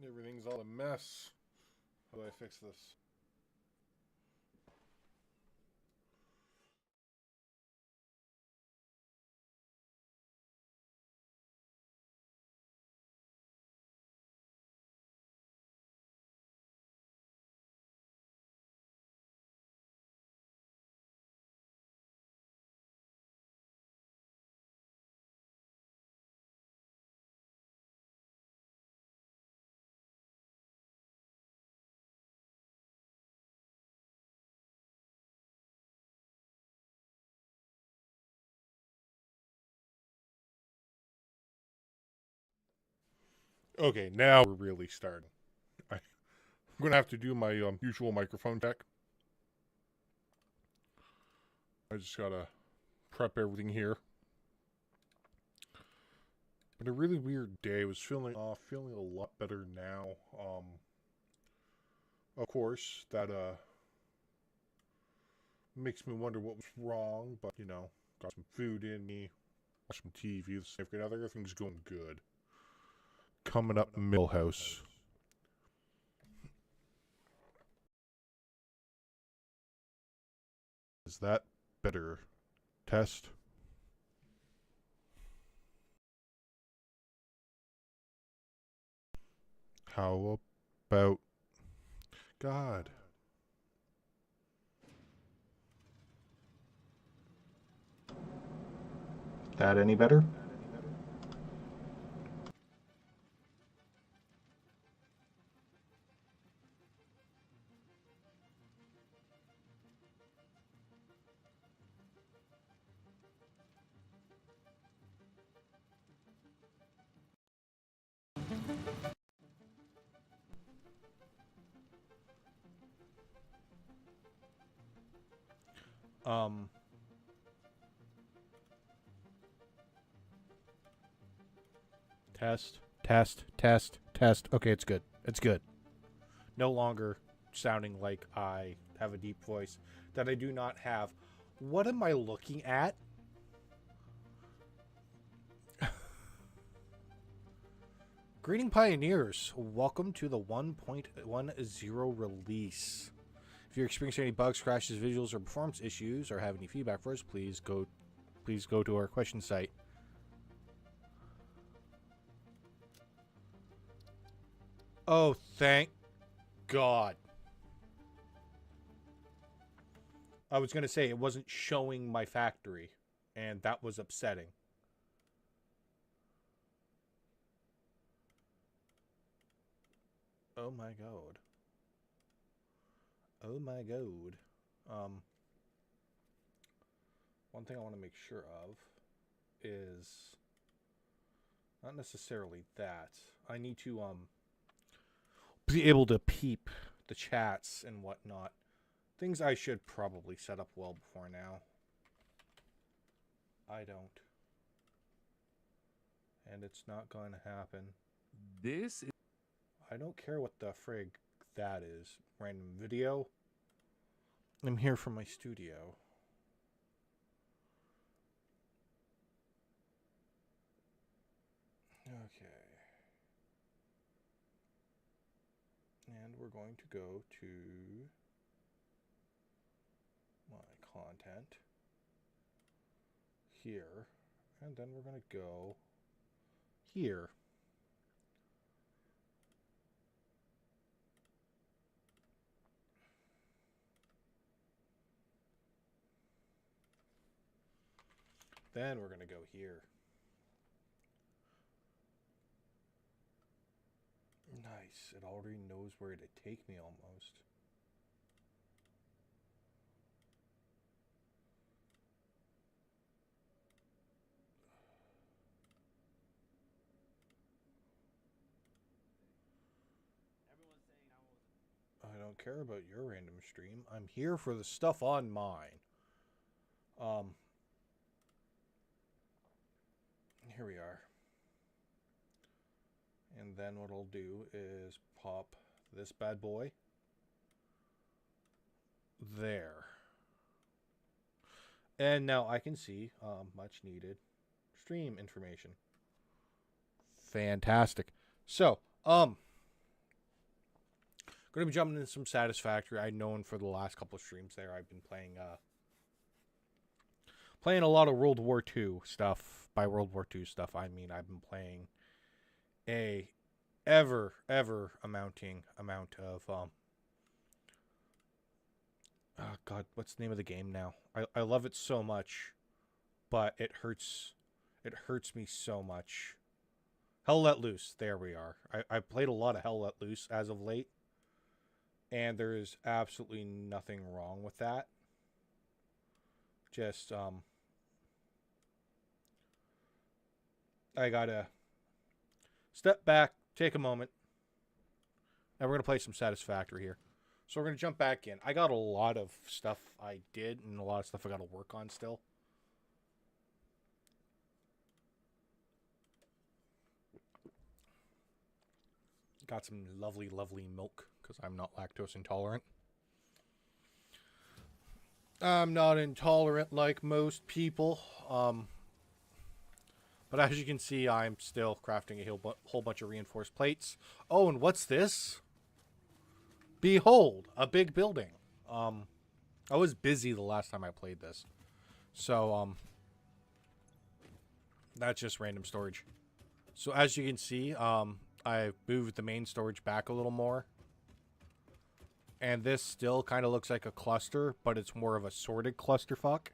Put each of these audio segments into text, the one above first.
Everything's all a mess. How do I fix this? Okay, now we're really starting. I'm going to have to do my usual microphone check. I just got to prep everything here. Been a really weird day. I was feeling a lot better now. Of course, that makes me wonder what was wrong, but got some food in me, watched some TV, everything's going good. Coming up, Millhouse. Is that better? Test. How about God? That any better? Um. Test, test, test, test. Okay, it's good. It's good. No longer sounding like I have a deep voice that I do not have. What am I looking at? Greeting Pioneers. Welcome to the 1.10 release. If you're experiencing any bugs, crashes, visuals, or performance issues, or have any feedback for us, please go to our question site. Oh, thank God. I was going to say it wasn't showing my factory, and that was upsetting. Oh my God. Oh my God. One thing I want to make sure of is not necessarily that. I need to be able to peep the chats and whatnot. Things I should probably set up well before now. I don't. And it's not going to happen. This is... I don't care what the frig that is. Random video. I'm here from my studio. Okay. And we're going to go to my content here. And then we're going to go here. Then we're going to go here. Nice. It already knows where to take me almost. I don't care about your random stream. I'm here for the stuff on mine. Here we are. And then what I'll do is pop this bad boy there. And now I can see much needed stream information. Fantastic. So, Gonna be jumping into some Satisfactory. I've known for the last couple of streams there I've been playing a lot of World War II stuff. By World War II stuff, I mean I've been playing a ever amounting amount of oh god, what's the name of the game now? I love it so much, but it hurts me so much. Hell Let Loose. There we are. I played a lot of Hell Let Loose as of late, and there is absolutely nothing wrong with that. Just I gotta step back, take a moment, and we're gonna play some Satisfactory here. So we're gonna jump back in. I got a lot of stuff I did and a lot of stuff I gotta work on still. Got some lovely milk because I'm not lactose intolerant. I'm not intolerant like most people. But as you can see, I'm still crafting a whole bunch of reinforced plates. Oh, and what's this? Behold, a big building. I was busy the last time I played this. So, that's just random storage. So as you can see, I've moved the main storage back a little more. And this still kind of looks like a cluster, but it's more of a sorted clusterfuck.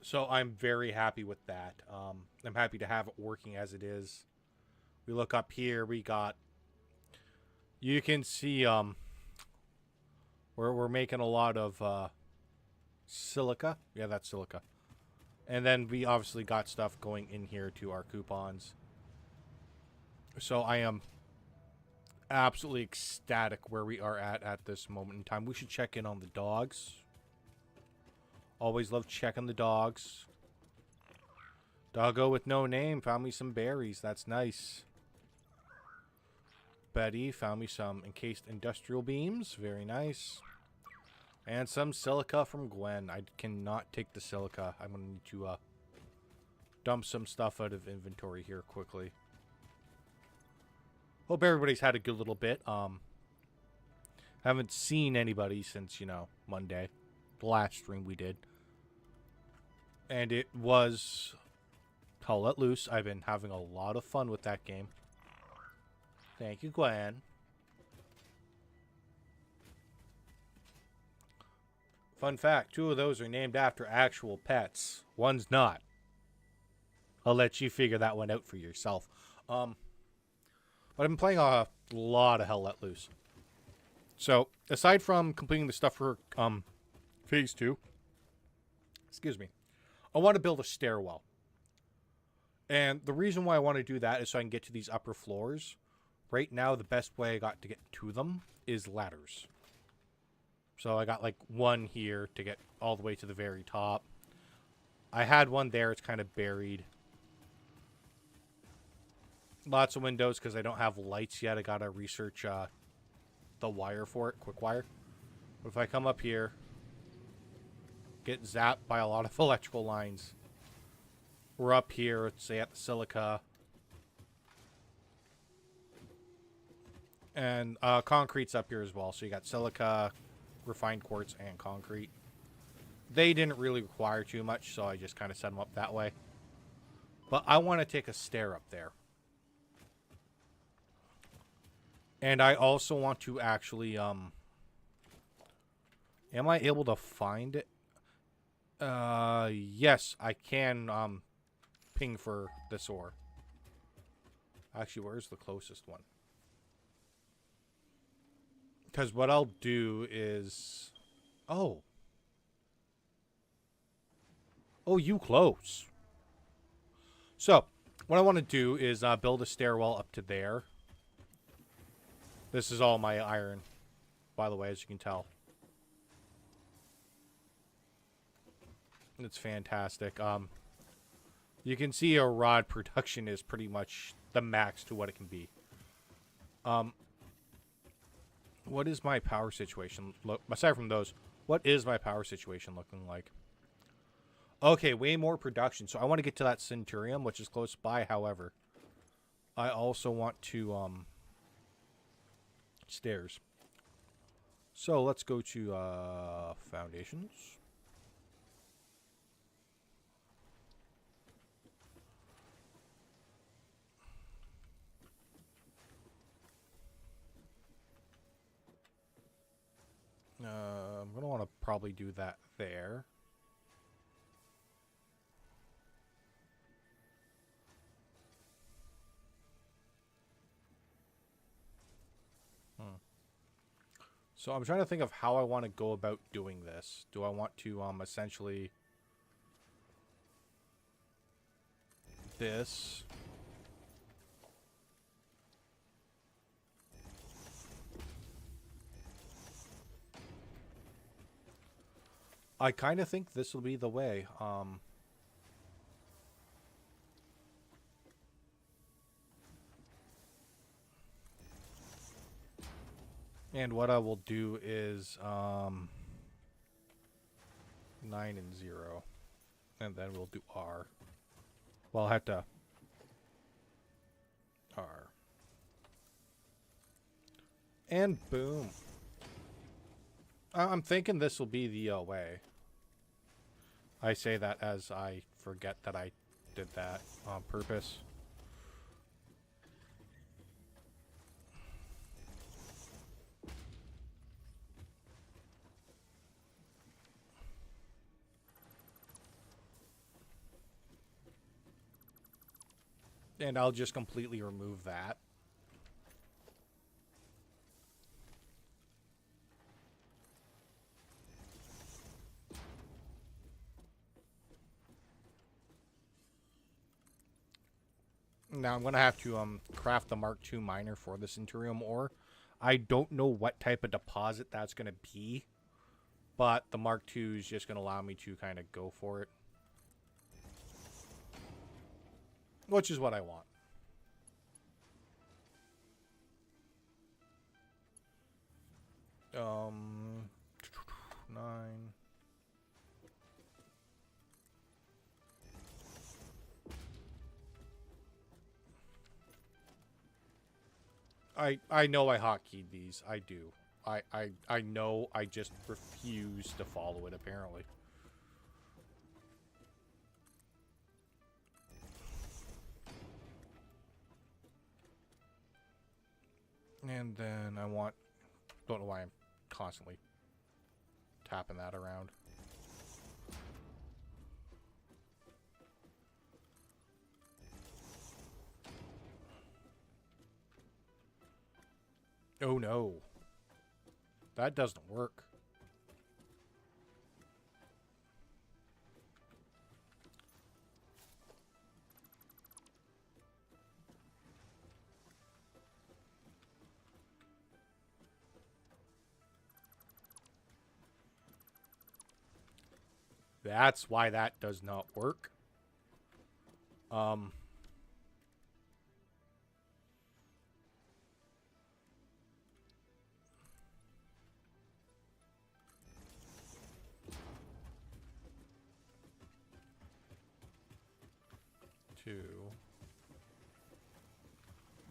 So I'm very happy with that. I'm happy to have it working as it is. We look up here, we got... You can see we're making a lot of silica. Yeah, that's silica. And then we obviously got stuff going in here to our coupons. So I am absolutely ecstatic where we are at this moment in time. We should check in on the dogs. Always love checking the dogs. Doggo with no name found me some berries. That's nice. Betty found me some encased industrial beams. Very nice. And some silica from Gwen. I cannot take the silica. I'm going to need to dump some stuff out of inventory here quickly. Hope everybody's had a good little bit. Haven't seen anybody since, you know, Monday. The last stream we did. And it was Hell Let Loose. I've been having a lot of fun with that game. Thank you, Gwen. Fun fact, 2 of those are named after actual pets. One's not. I'll let you figure that one out for yourself. But I've been playing a lot of Hell Let Loose. So, aside from completing the stuff for Phase 2, excuse me, I want to build a stairwell. And the reason why I want to do that is so I can get to these upper floors. Right now, the best way I got to get to them is ladders. So I got like one here to get all the way to the very top. I had one there. It's kind of buried. Lots of windows because I don't have lights yet. I got to research the wire for it, quick wire. But if I come up here, get zapped by a lot of electrical lines. We're up here, let's say at the silica. And concrete's up here as well. So you got silica, refined quartz, and concrete. They didn't really require too much, so I just kind of set them up that way. But I want to take a stair up there. And I also want to actually, am I able to find it? Yes, I can, ping for this ore. Actually, where's the closest one? Because what I'll do is... Oh. Oh, you close. So, what I want to do is build a stairwell up to there. This is all my iron, by the way, as you can tell. It's fantastic. You can see a rod production is pretty much the max to what it can be. What is my power situation? Look, aside from those, what is my power situation looking like? Okay, way more production. So I want to get to that Centurium, which is close by. However, I also want to stairs. So let's go to foundations. I'm going to want to probably do that there. So I'm trying to think of how I want to go about doing this. Do I want to essentially this? I kind of think this will be the way. And what I will do is 9 and 0. And then we'll do R. Well, I'll have to R. And boom. I'm thinking this will be the way. I say that as I forget that I did that on purpose. And I'll just completely remove that. Now I'm going to have to craft the Mark II miner for this Interium ore. I don't know what type of deposit that's going to be, but the Mark II is just going to allow me to kind of go for it. Which is what I want. Nine. I know I hotkeyed these. I do. I know. I just refuse to follow it, apparently. And then I want... Don't know why I'm constantly tapping that around. Oh no. That doesn't work. That's why that does not work. 2.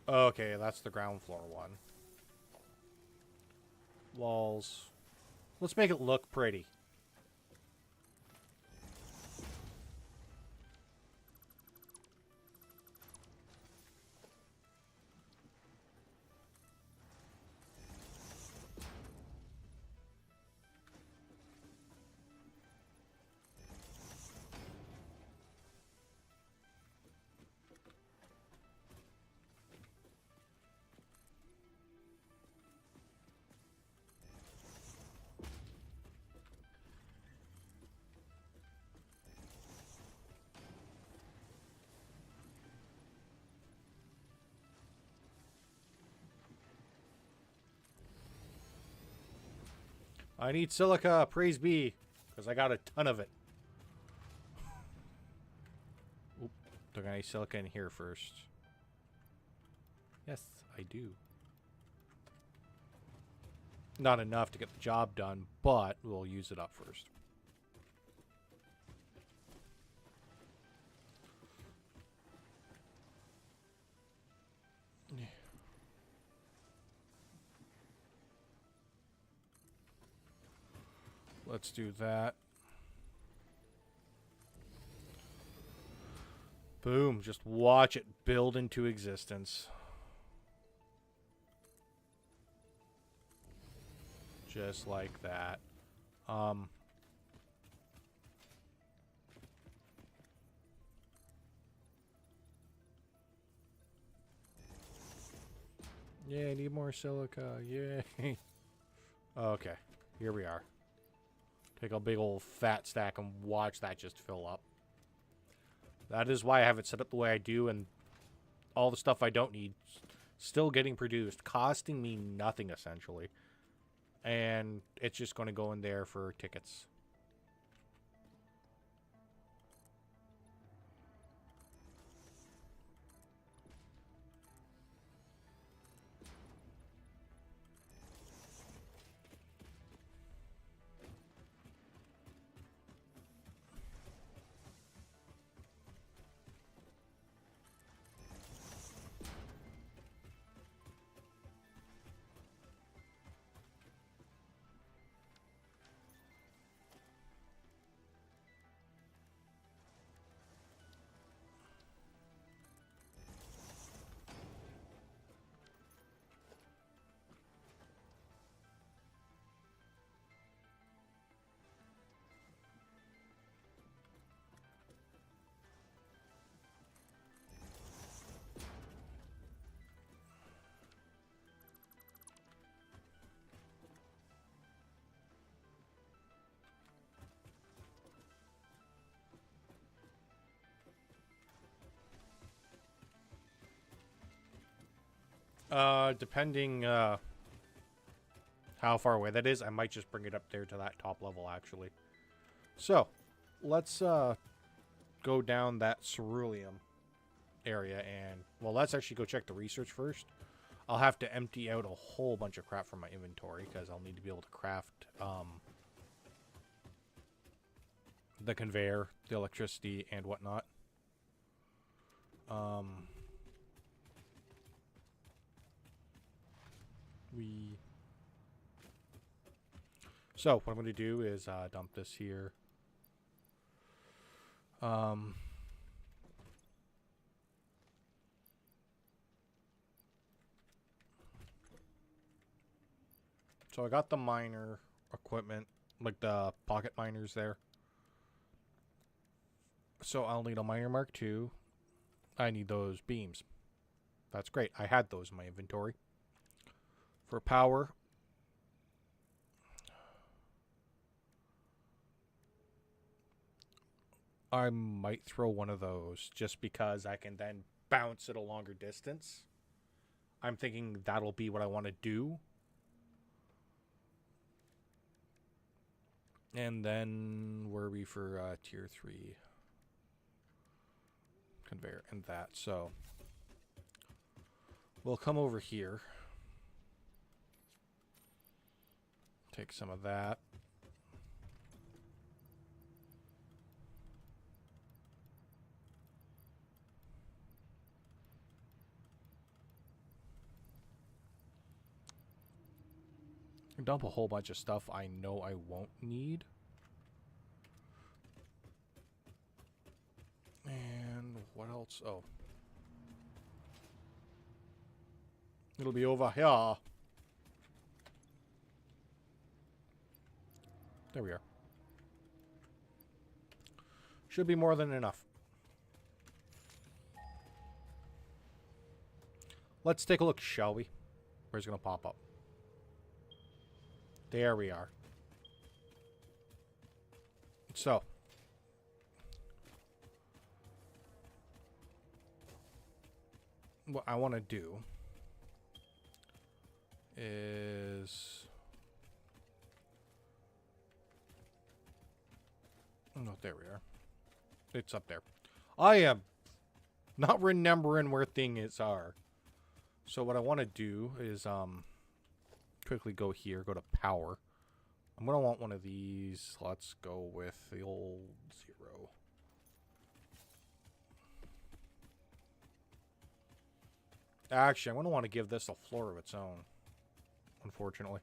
Okay, that's the ground floor one. Walls. Let's make it look pretty. I need silica, praise be, because I got a ton of it. Oop, do I got any silica in here first? Yes, I do. Not enough to get the job done, but we'll use it up first. Let's do that. Boom. Just watch it build into existence. Just like that. Yeah, I need more silica. Yay. Okay, here we are. Take a big old fat stack and watch that just fill up. That is why I have it set up the way I do, and all the stuff I don't need still getting produced, costing me nothing essentially. And it's just going to go in there for tickets. Depending how far away that is, I might just bring it up there to that top level, actually. So, let's go down that ceruleum area and, well, let's actually go check the research first. I'll have to empty out a whole bunch of crap from my inventory because I'll need to be able to craft the conveyor, the electricity, and whatnot. So, what I'm going to do is dump this here. So I got the miner equipment, like the pocket miners there. So I'll need a miner mark II. I need those beams. That's great. I had those in my inventory. For power, I might throw one of those just because I can then bounce it a longer distance. I'm thinking that'll be what I want to do. And then where are we for tier 3 conveyor and that? So we'll come over here. Take some of that. Dump a whole bunch of stuff I know I won't need. And what else? Oh. It'll be over here. There we are. Should be more than enough. Let's take a look, shall we? Where's it going to pop up? There we are. So. What I want to do is... Oh, there we are. It's up there. I am not remembering where things are. So what I want to do is quickly go here, go to power. I'm going to want one of these. Let's go with the old 0. Actually, I'm going to want to give this a floor of its own, unfortunately.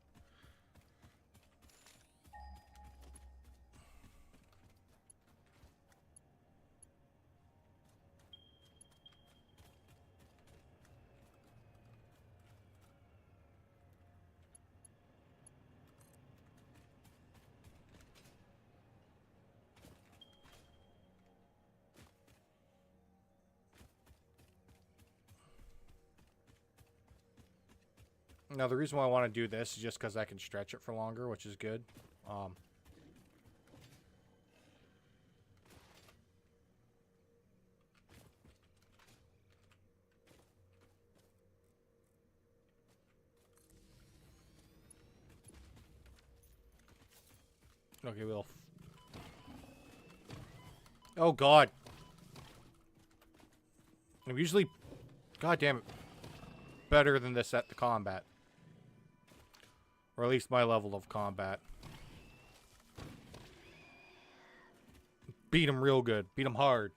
Now, the reason why I want to do this is just because I can stretch it for longer, which is good. Okay, we'll... Oh, God. I'm usually... God damn it. Better than this at the combat. Or at least my level of combat. Beat him real good. Beat him hard.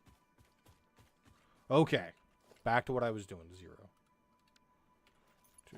Okay. Back to what I was doing. 0. 2.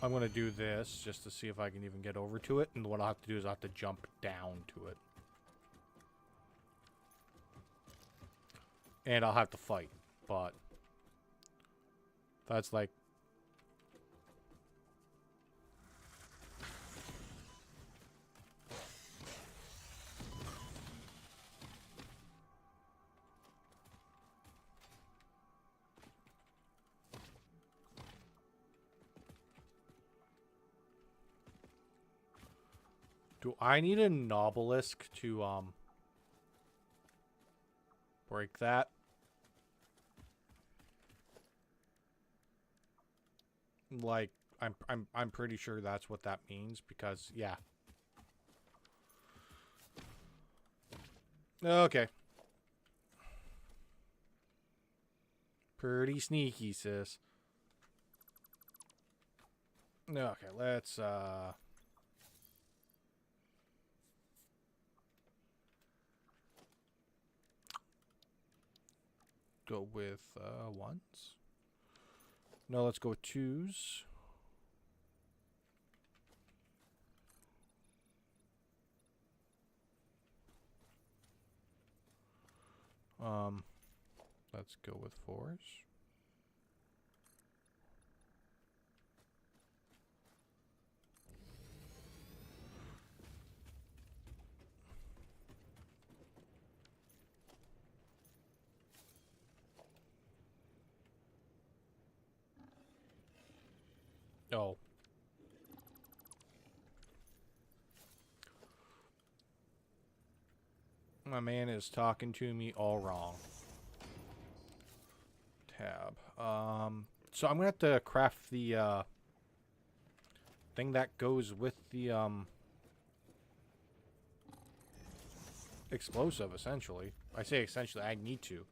I'm going to do this just to see if I can even get over to it. And what I'll have to do is I'll have to jump down to it. And I'll have to fight. But that's like... Do I need an obelisk to, break that? Like, I'm pretty sure that's what that means, because, yeah. Okay. Pretty sneaky, sis. Okay, let's, go with, ones. No, let's go with 2s. Let's go with 4s. Oh. My man is talking to me all wrong. Tab. So I'm gonna have to craft the thing that goes with the explosive, essentially. I say essentially, I need to.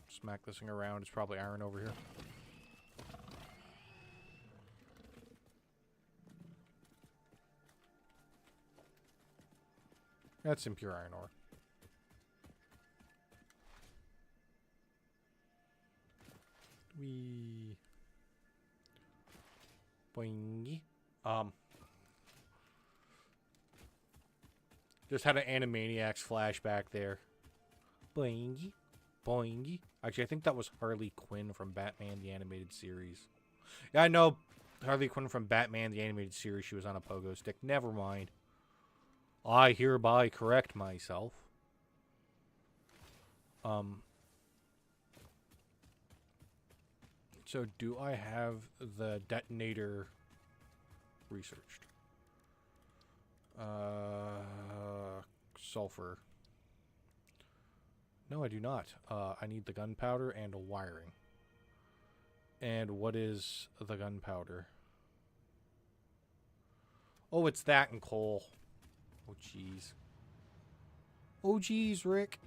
Smack this thing around. It's probably iron over here. That's some pure iron ore. Wee. Boing. Just had an Animaniacs flashback there. Boing. Boing. Actually, I think that was Harley Quinn from Batman the Animated Series. Yeah, I know Harley Quinn from Batman the Animated Series. She was on a pogo stick. Never mind. I hereby correct myself. So do I have the detonator researched? Sulfur. No, I do not. I need the gunpowder and a wiring. And what is the gunpowder? Oh, it's that and coal. Oh, jeez. Oh, jeez, Rick.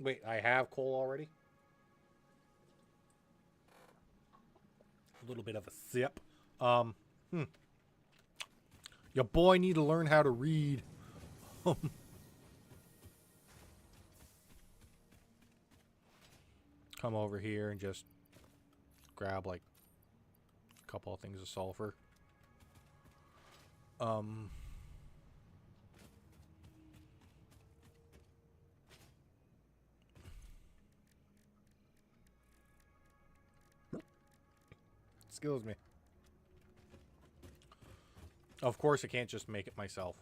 Wait, I have coal already? A little bit of a sip. Your boy need to learn how to read. Come over here and just grab like a couple of things of sulfur. Excuse me. Of course, I can't just make it myself.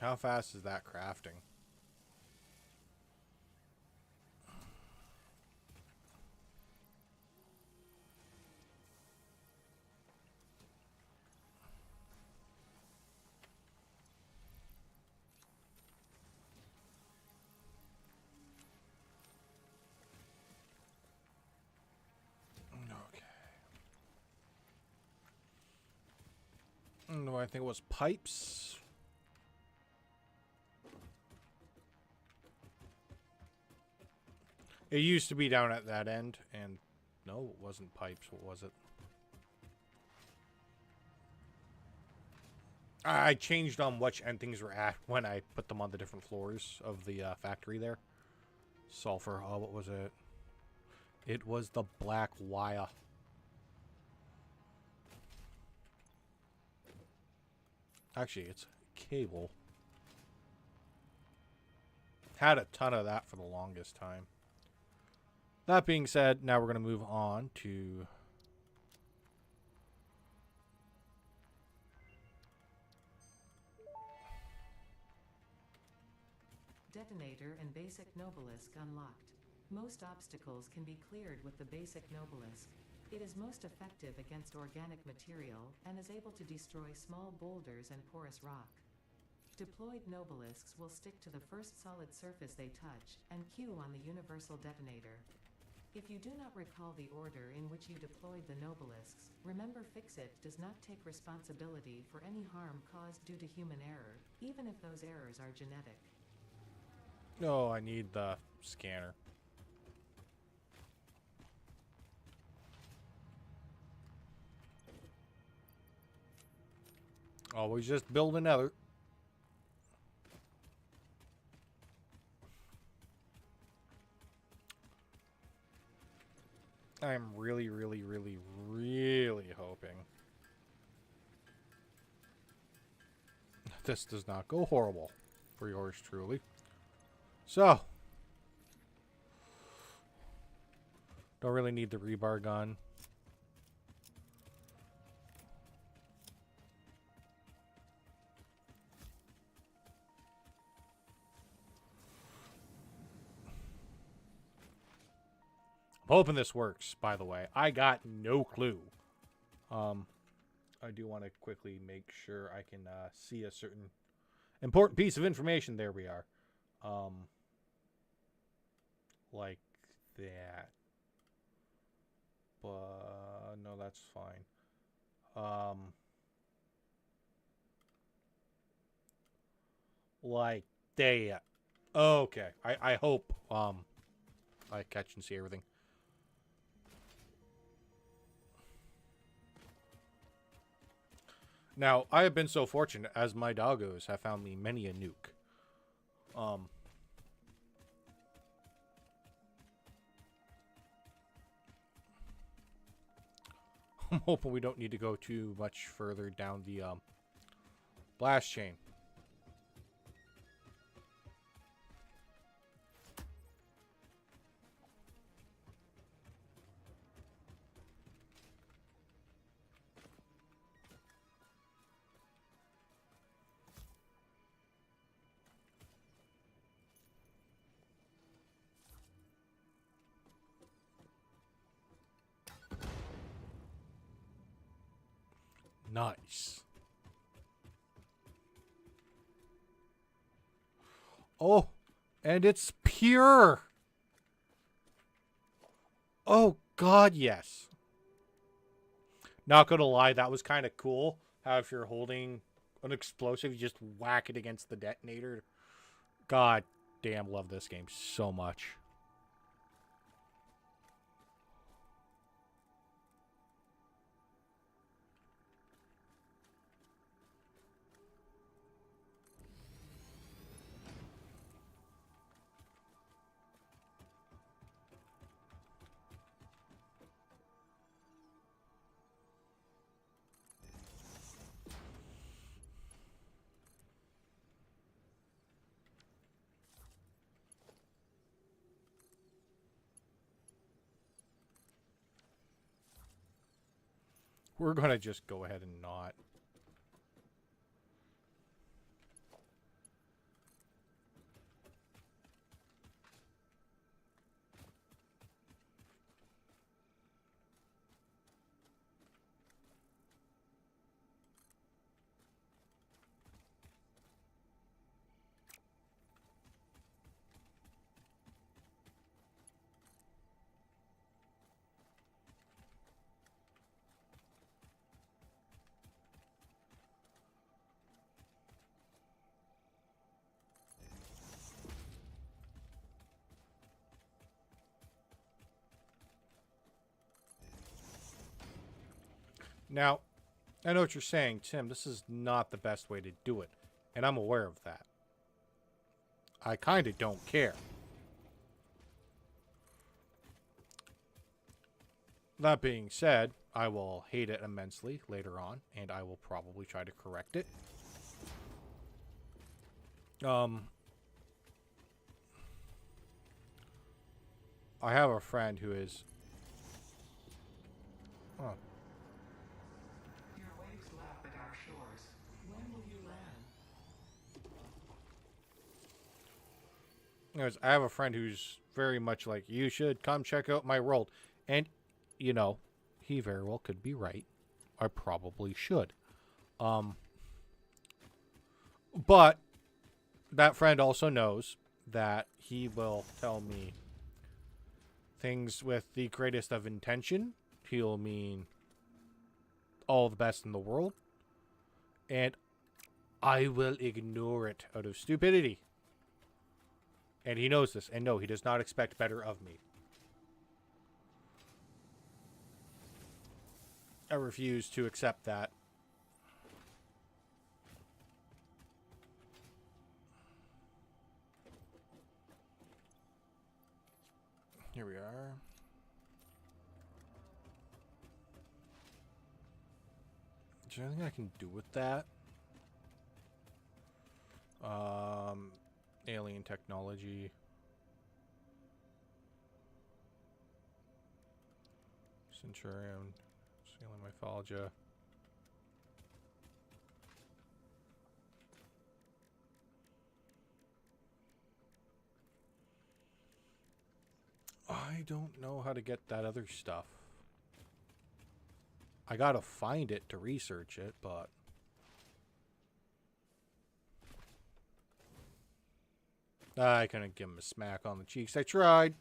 How fast is that crafting? Okay. No, I think it was pipes. It used to be down at that end, and no, it wasn't pipes. What was it? I changed on which end things were at when I put them on the different floors of the factory there. Sulfur. Oh, what was it? It was the black wire. Actually, it's cable. Had a ton of that for the longest time. That being said, now we're going to move on to... Detonator and Basic Nobelisk unlocked. Most obstacles can be cleared with the Basic Nobelisk. It is most effective against organic material and is able to destroy small boulders and porous rock. Deployed Nobelisks will stick to the first solid surface they touch and queue on the universal detonator. If you do not recall the order in which you deployed the Nobelisks, remember Fixit does not take responsibility for any harm caused due to human error, even if those errors are genetic. Oh, I need the scanner. Always just build another. I'm really, really, really, really hoping this does not go horrible for yours truly. So, don't really need the rebar gun. I'm hoping this works, by the way. I got no clue. I do want to quickly make sure I can see a certain important piece of information. There we are. Like that. But no, that's fine. Like that. Okay. I hope I catch and see everything. Now, I have been so fortunate as my doggos have found me many a nuke. I'm hoping we don't need to go too much further down the blast chain. Nice. Oh, and it's pure. Oh, God, yes. Not gonna lie, that was kind of cool. How if you're holding an explosive, you just whack it against the detonator. God damn, love this game so much. We're gonna just go ahead and not. Now, I know what you're saying, Tim. This is not the best way to do it, and I'm aware of that. I kind of don't care. That being said, I will hate it immensely later on, and I will probably try to correct it. I have a friend who is... Oh. Your waves lap at our shores. When will you land? Anyways, I have a friend who's very much like, you should come check out my world. And, you know, he very well could be right. I probably should. But that friend also knows that he will tell me things with the greatest of intention. He'll mean all the best in the world. And I will ignore it out of stupidity. And he knows this. And no, he does not expect better of me. I refuse to accept that. Here we are. Is there anything I can do with that? Alien technology. Centurion. Alien mythology. I don't know how to get that other stuff. I gotta find it to research it, but... I couldn't give him a smack on the cheeks. I tried.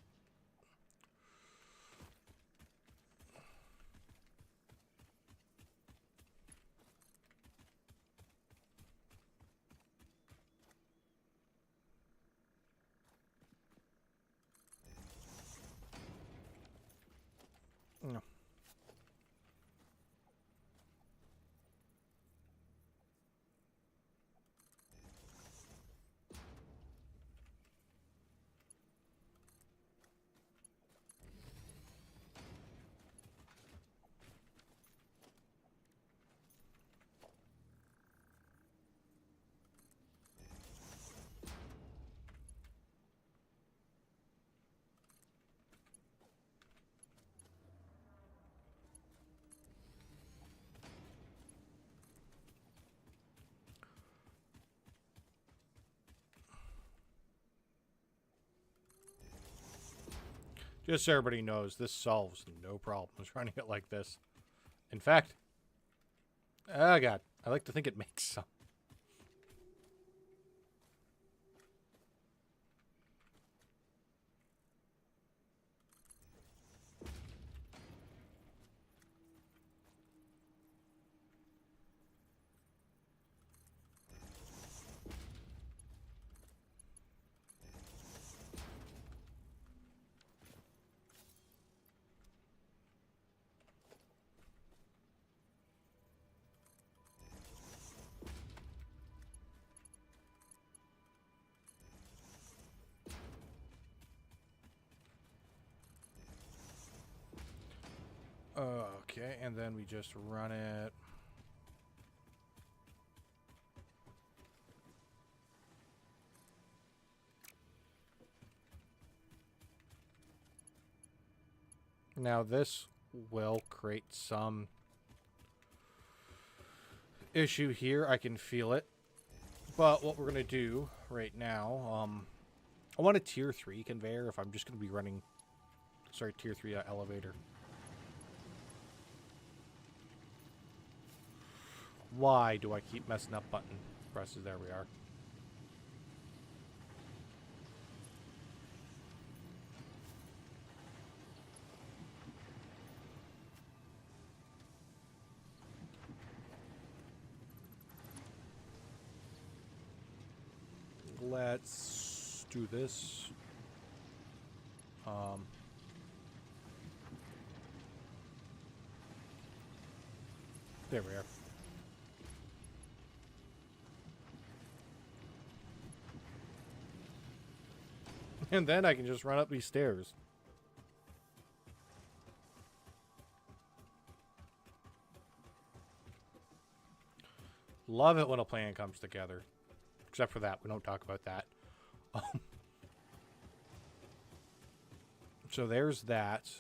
No. Just so everybody knows, this solves no problems running it like this. In fact, Oh, God. I like to think it makes some. Okay, and then we just run it. Now this will create some issue here. I can feel it. But what we're going to do right now, I want a tier 3 conveyor if I'm just going to be running, sorry, tier 3 elevator. Why do I keep messing up button presses? There we are. Let's do this. There we are. And then I can just run up these stairs. Love it when a plan comes together. Except for that. We don't talk about that. So there's that.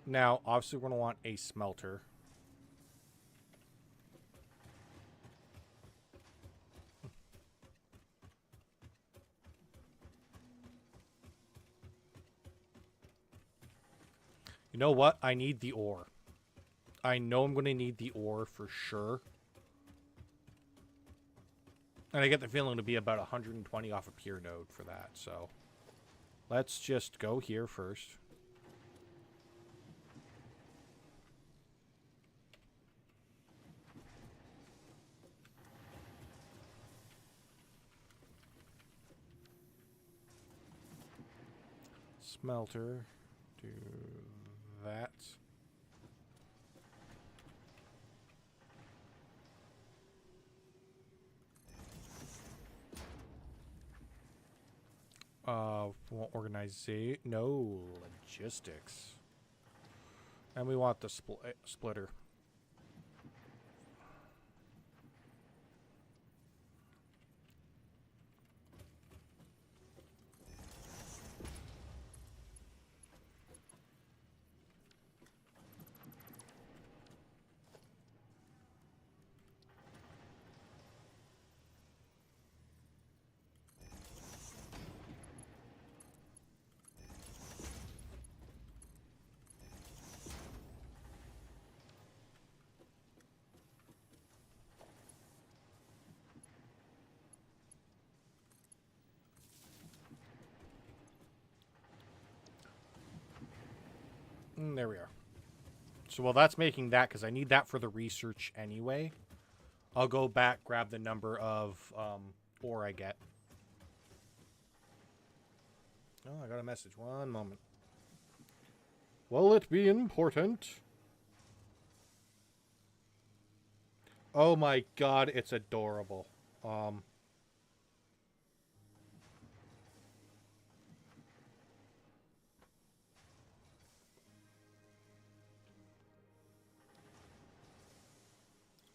Now, obviously, we're going to want a smelter. You know what? I need the ore. I know I'm going to need the ore for sure. And I get the feeling to be about 120 off a pier node for that, so... Let's just go here first. Smelter. Do that. Want organization? No, logistics. And we want the splitter. There we are. So while that's making that, because I need that for the research anyway, I'll go back, grab the number of ore I get. Oh, I got a message. One moment. Will it be important? Oh my god, it's adorable.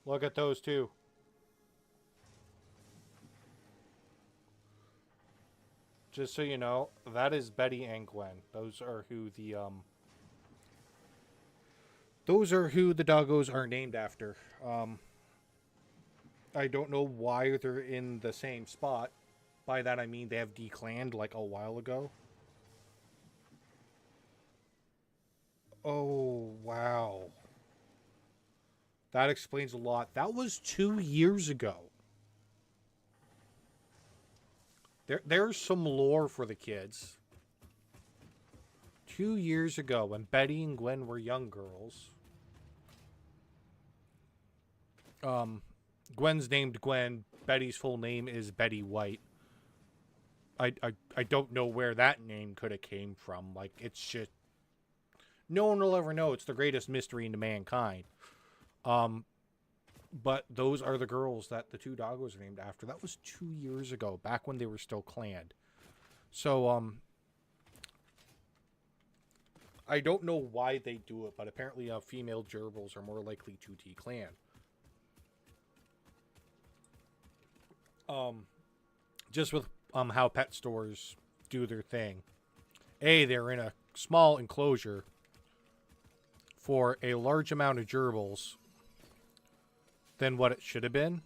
Look at those two. Just so you know, that is Betty and Gwen. Those are who the doggos are named after. I don't know why they're in the same spot. By that I mean they have declanned like a while ago. Oh, wow. That explains a lot. That was 2 years ago. There's some lore for the kids. 2 years ago, when Betty and Gwen were young girls. Gwen's named Gwen. Betty's full name is Betty White. I don't know where that name could have came from. Like, it's just... No one will ever know. It's the greatest mystery into mankind. But those are the girls that the two doggos are named after. That was 2 years ago, back when they were still clanned. So, I don't know why they do it, but apparently female gerbils are more likely to declan. Just with how pet stores do their thing. They're in a small enclosure for a large amount of gerbils than what it should have been.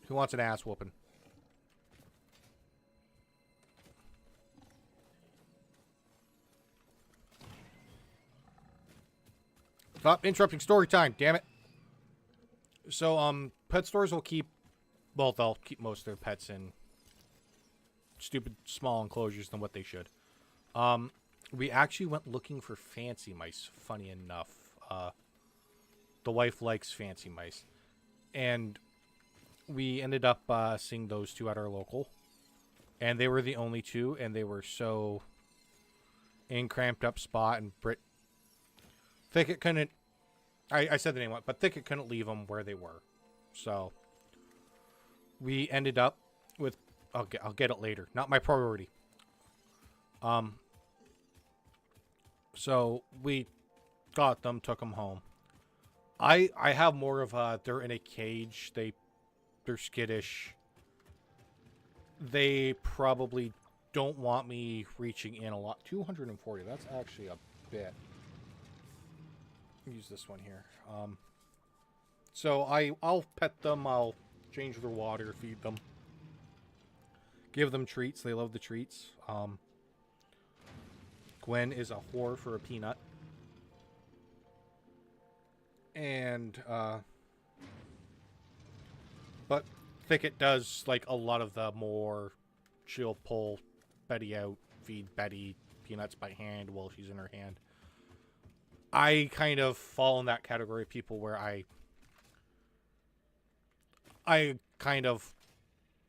Who wants an ass whooping? Stop interrupting story time, damn it. So, pet stores will keep... Well, they'll keep most of their pets in stupid small enclosures than what they should. We actually went looking for fancy mice, funny enough. The wife likes fancy mice. And we ended up seeing those two at our local. And they were the only two, and they were so in cramped up spot, and Thicket couldn't... I said the name, but Thicket couldn't leave them where they were. So, we ended up with... I'll get it later. Not my priority. So, we got them, took them home. I have more of they're in a cage. They're skittish. They probably don't want me reaching in a lot. 240, that's actually a bit. Use this one here. So I'll pet them. I'll change their water, feed them, give them treats. They love the treats. Gwen is a whore for a peanut. And, but Thicket does, like, a lot of the more... She'll pull Betty out, feed Betty peanuts by hand while she's in her hand. I kind of fall in that category of people where I kind of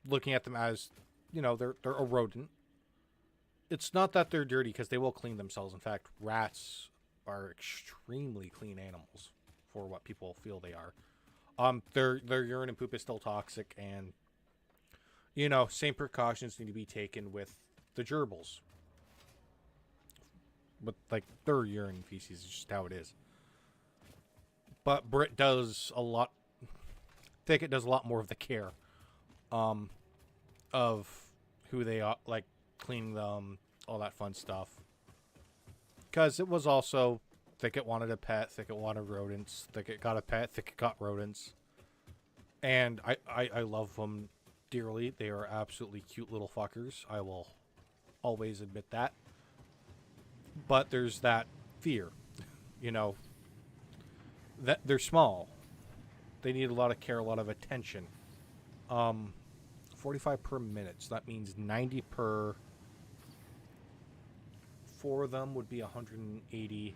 looking at them as, you know, they're a rodent. It's not that they're dirty, because they will clean themselves. In fact, rats are extremely clean animals for what people feel they are. Their urine and poop is still toxic, and, you know, same precautions need to be taken with the gerbils. But, like, their urine and feces is just how it is. But Britt does a lot... Thicket does a lot more of the care. Of who they are, like, cleaning them, all that fun stuff. Because it was also... Thicket wanted a pet, Thicket wanted rodents. Thicket got a pet, Thicket got rodents. And I love them dearly. They are absolutely cute little fuckers. I will always admit that. But there's that fear, you know, that they're small. They need a lot of care, a lot of attention. 45 per minute, so that means 90 per. 4 of them would be 180.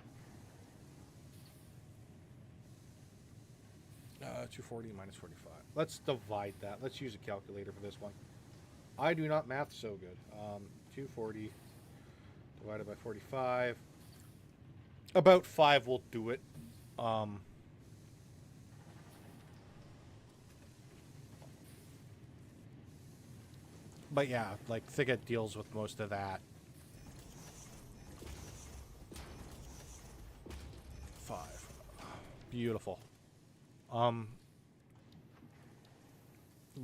240 minus 45. Let's divide that. Let's use a calculator for this one. I do not math so good. 240 divided by 45. About 5 will do it. But yeah, like, Thicket deals with most of that. 5. Beautiful. But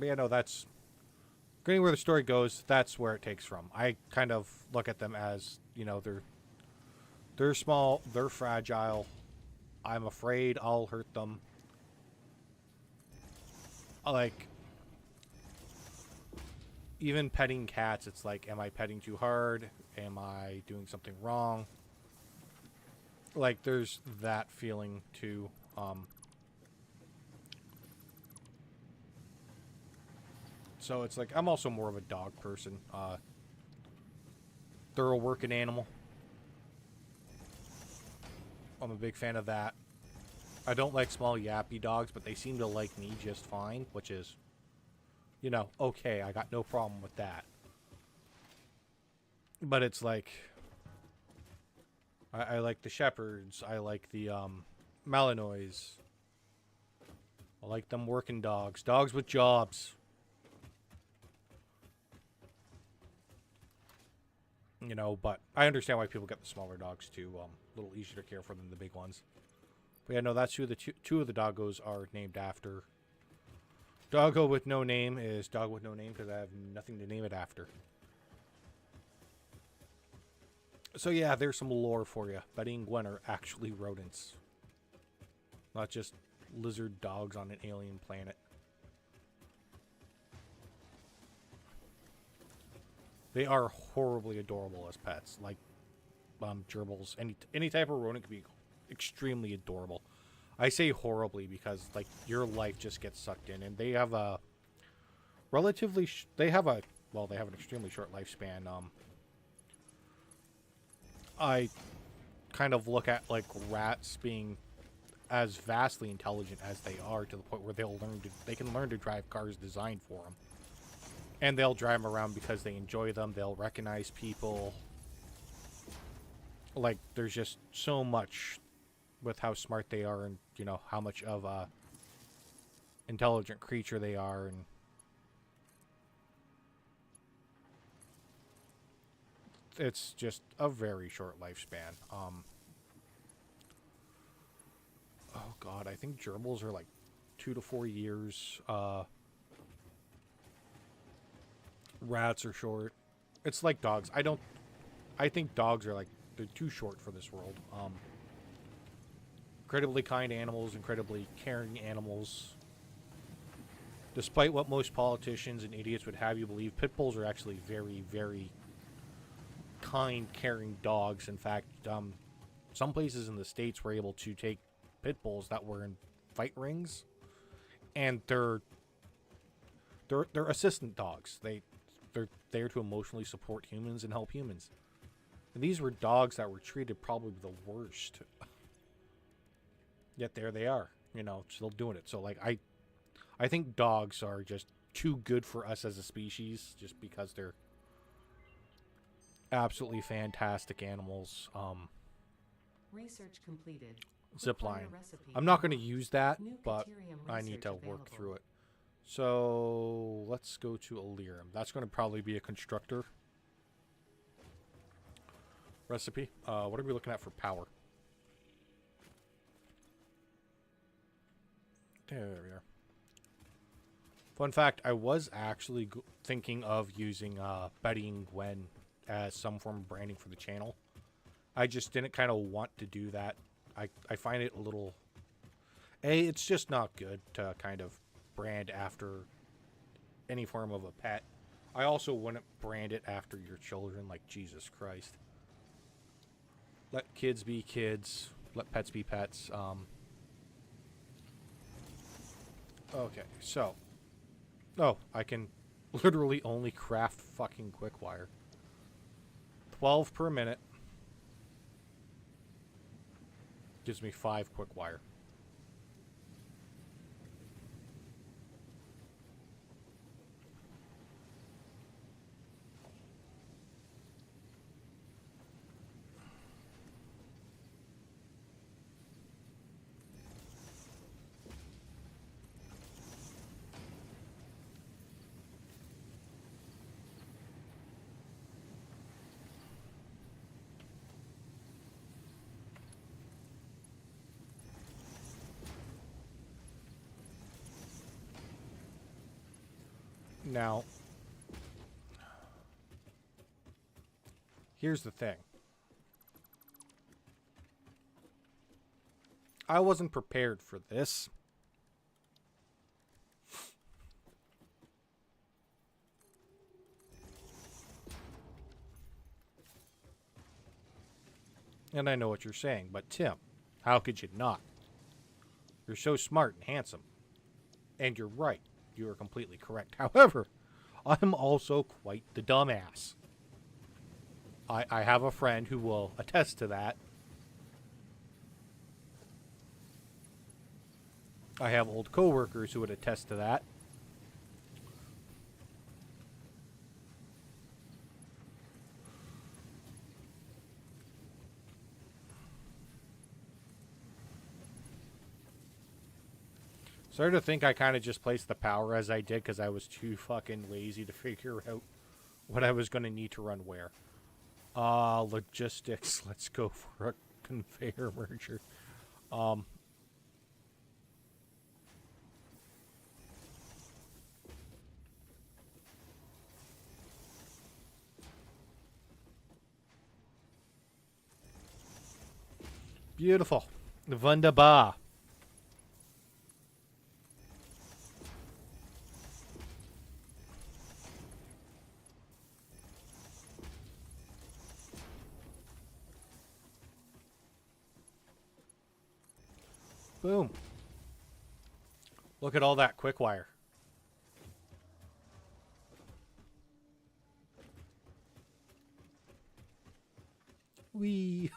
yeah, no, that's... Getting where the story goes, that's where it takes from. I kind of look at them as, you know, they're small, they're fragile. I'm afraid I'll hurt them. Like, even petting cats, it's like, am I petting too hard? Am I doing something wrong? Like, there's that feeling too. So it's like, I'm also more of a dog person. They're a working animal. I'm a big fan of that. I don't like small yappy dogs, but they seem to like me just fine, which is, you know, okay, I got no problem with that. But it's like, I like the shepherds, I like the Malinois. I like them working dogs. Dogs with jobs. You know, but I understand why people get the smaller dogs too. A little easier to care for than the big ones. But yeah, no, that's who the two of the doggos are named after. Doggo with no name is dog with no name because I have nothing to name it after. So yeah, there's some lore for you. Betty and Gwen are actually rodents. Not just lizard dogs on an alien planet. They are horribly adorable as pets. Like, gerbils. Any type of rodent can be extremely adorable. I say horribly because, like, your life just gets sucked in. And they have a relatively... they have an extremely short lifespan. I kind of look at, like, rats being as vastly intelligent as they are to the point where they can learn to drive cars designed for them. And they'll drive them around because they enjoy them. They'll recognize people. Like, there's just so much with how smart they are and, you know, how much of a intelligent creature they are. And it's just a very short lifespan. Oh, God, I think gerbils are like 2 to 4 years. Rats are short. It's like dogs. I think dogs are like, they're too short for this world. Incredibly kind animals, incredibly caring animals. Despite what most politicians and idiots would have you believe, pit bulls are actually very, very kind, caring dogs. In fact, some places in the States were able to take pit bulls that were in fight rings, and they're assistant dogs. They're there to emotionally support humans and help humans. And these were dogs that were treated probably the worst. Yet there they are, you know, still doing it. So, like, I think dogs are just too good for us as a species just because they're absolutely fantastic animals. Research completed. Zipline. Recipe. I'm not going to use that, New but Caterium I need to research work available. through it. So, let's go to Illyrium. That's going to probably be a constructor recipe. What are we looking at for power? There we are. Fun fact, I was actually thinking of using Betty and Gwen as some form of branding for the channel. I just didn't kind of want to do that. I find it a little... it's just not good to kind of brand after any form of a pet. I also wouldn't brand it after your children, like Jesus Christ. Let kids be kids. Let pets be pets. Okay, so... oh, I can literally only craft fucking quick wire. 12 per minute. Gives me 5 quick wire. Now, here's the thing. I wasn't prepared for this. And I know what you're saying, but Tim, how could you not? You're so smart and handsome. And you're right. You are completely correct. However, I'm also quite the dumbass. I have a friend who will attest to that. I have old coworkers who would attest to that. Started to think I kind of just placed the power as I did because I was too fucking lazy to figure out what I was going to need to run where. Logistics. Let's go for a conveyor merger. Beautiful. Wunderbar. Boom. Look at all that quick wire. Wee.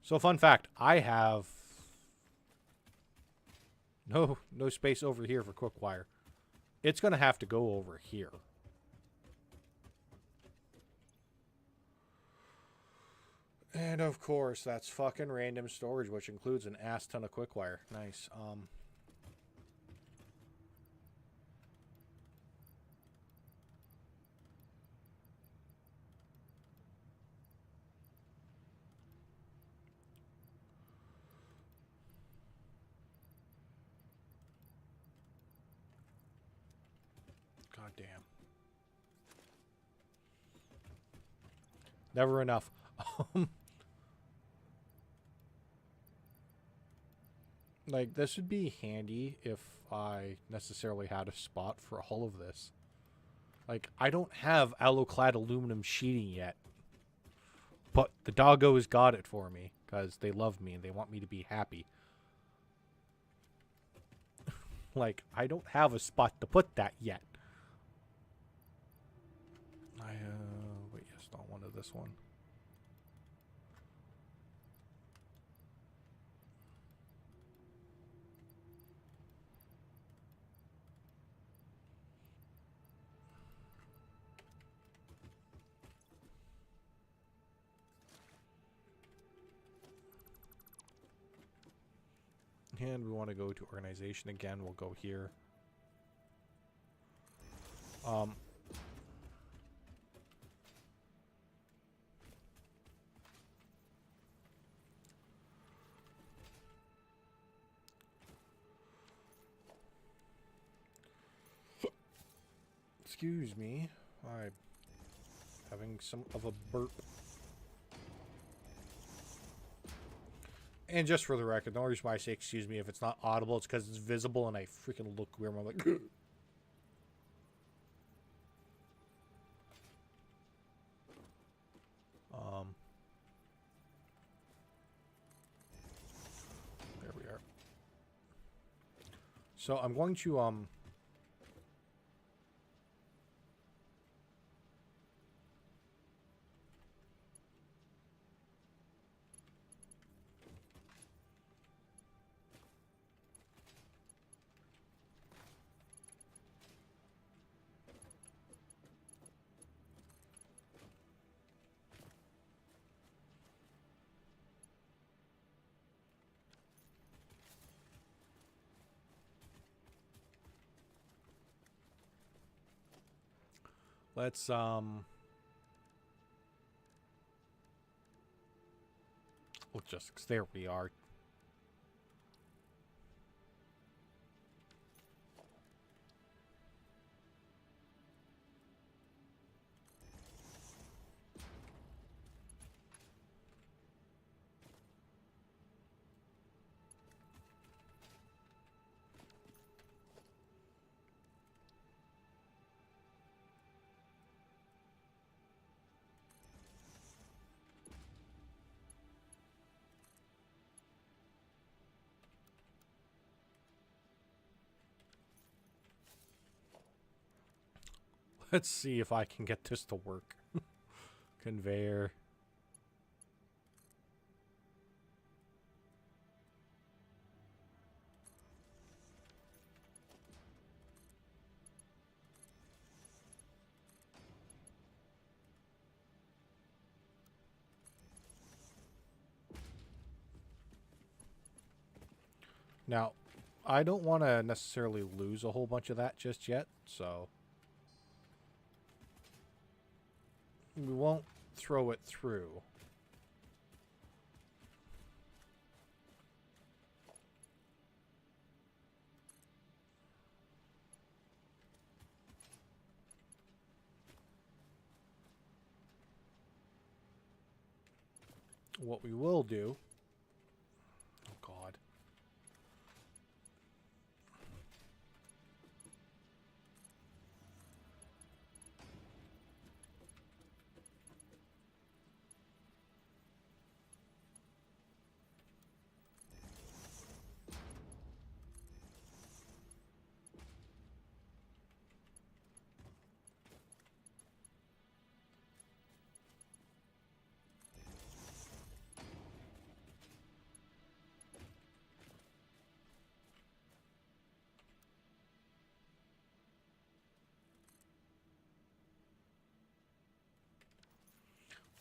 So fun fact, I have no space over here for quick wire. It's going to have to go over here. And of course, that's fucking random storage, which includes an ass ton of quick wire. Nice. God damn. Never enough. Like, this would be handy if I necessarily had a spot for all of this. Like, I don't have allo-clad aluminum sheeting yet. But the doggos got it for me because they love me and they want me to be happy. Like, I don't have a spot to put that yet. Wait, yes, not one of this one. And we want to go to organization again. We'll go here. Excuse me. I'm having some of a burp. And just for the record, the only reason why I say excuse me if it's not audible, it's because it's visible and I freaking look weird. I'm like, there we are. So I'm going to let's just there we are. Let's see if I can get this to work. Conveyor. Now, I don't want to necessarily lose a whole bunch of that just yet, so we won't throw it through. What we will do... Oh, God.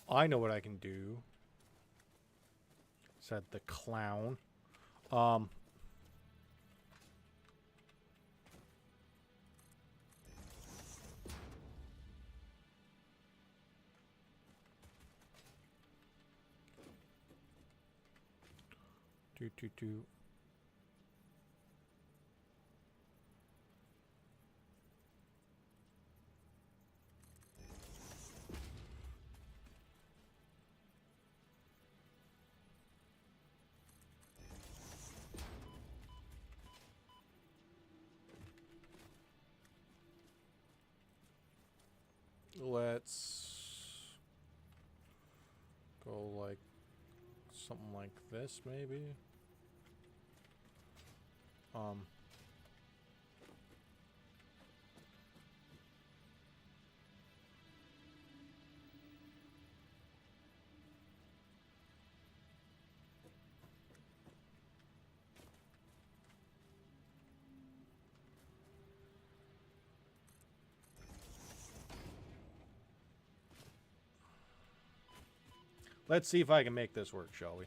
I know what I can do, said the clown. Do. Let's go like something like this, maybe. Let's see if I can make this work, shall we?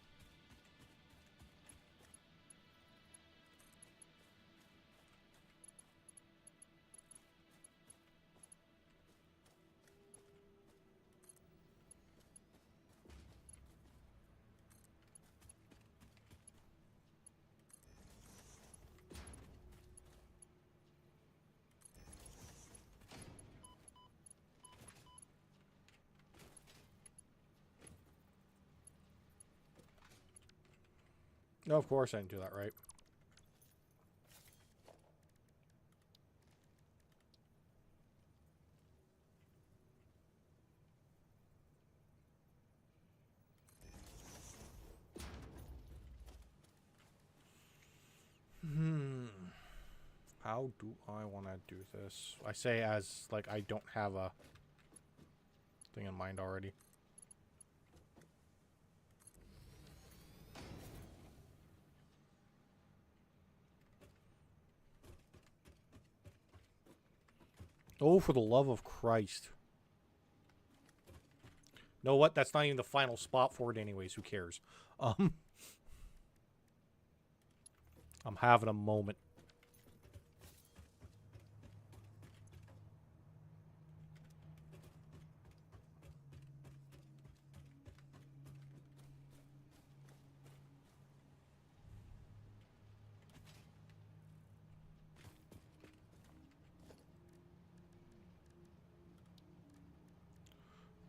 No, of course I didn't do that right. How do I want to do this? I say as, like, I don't have a thing in mind already. Oh, for the love of Christ. Know what? That's not even the final spot for it anyways. Who cares? I'm having a moment.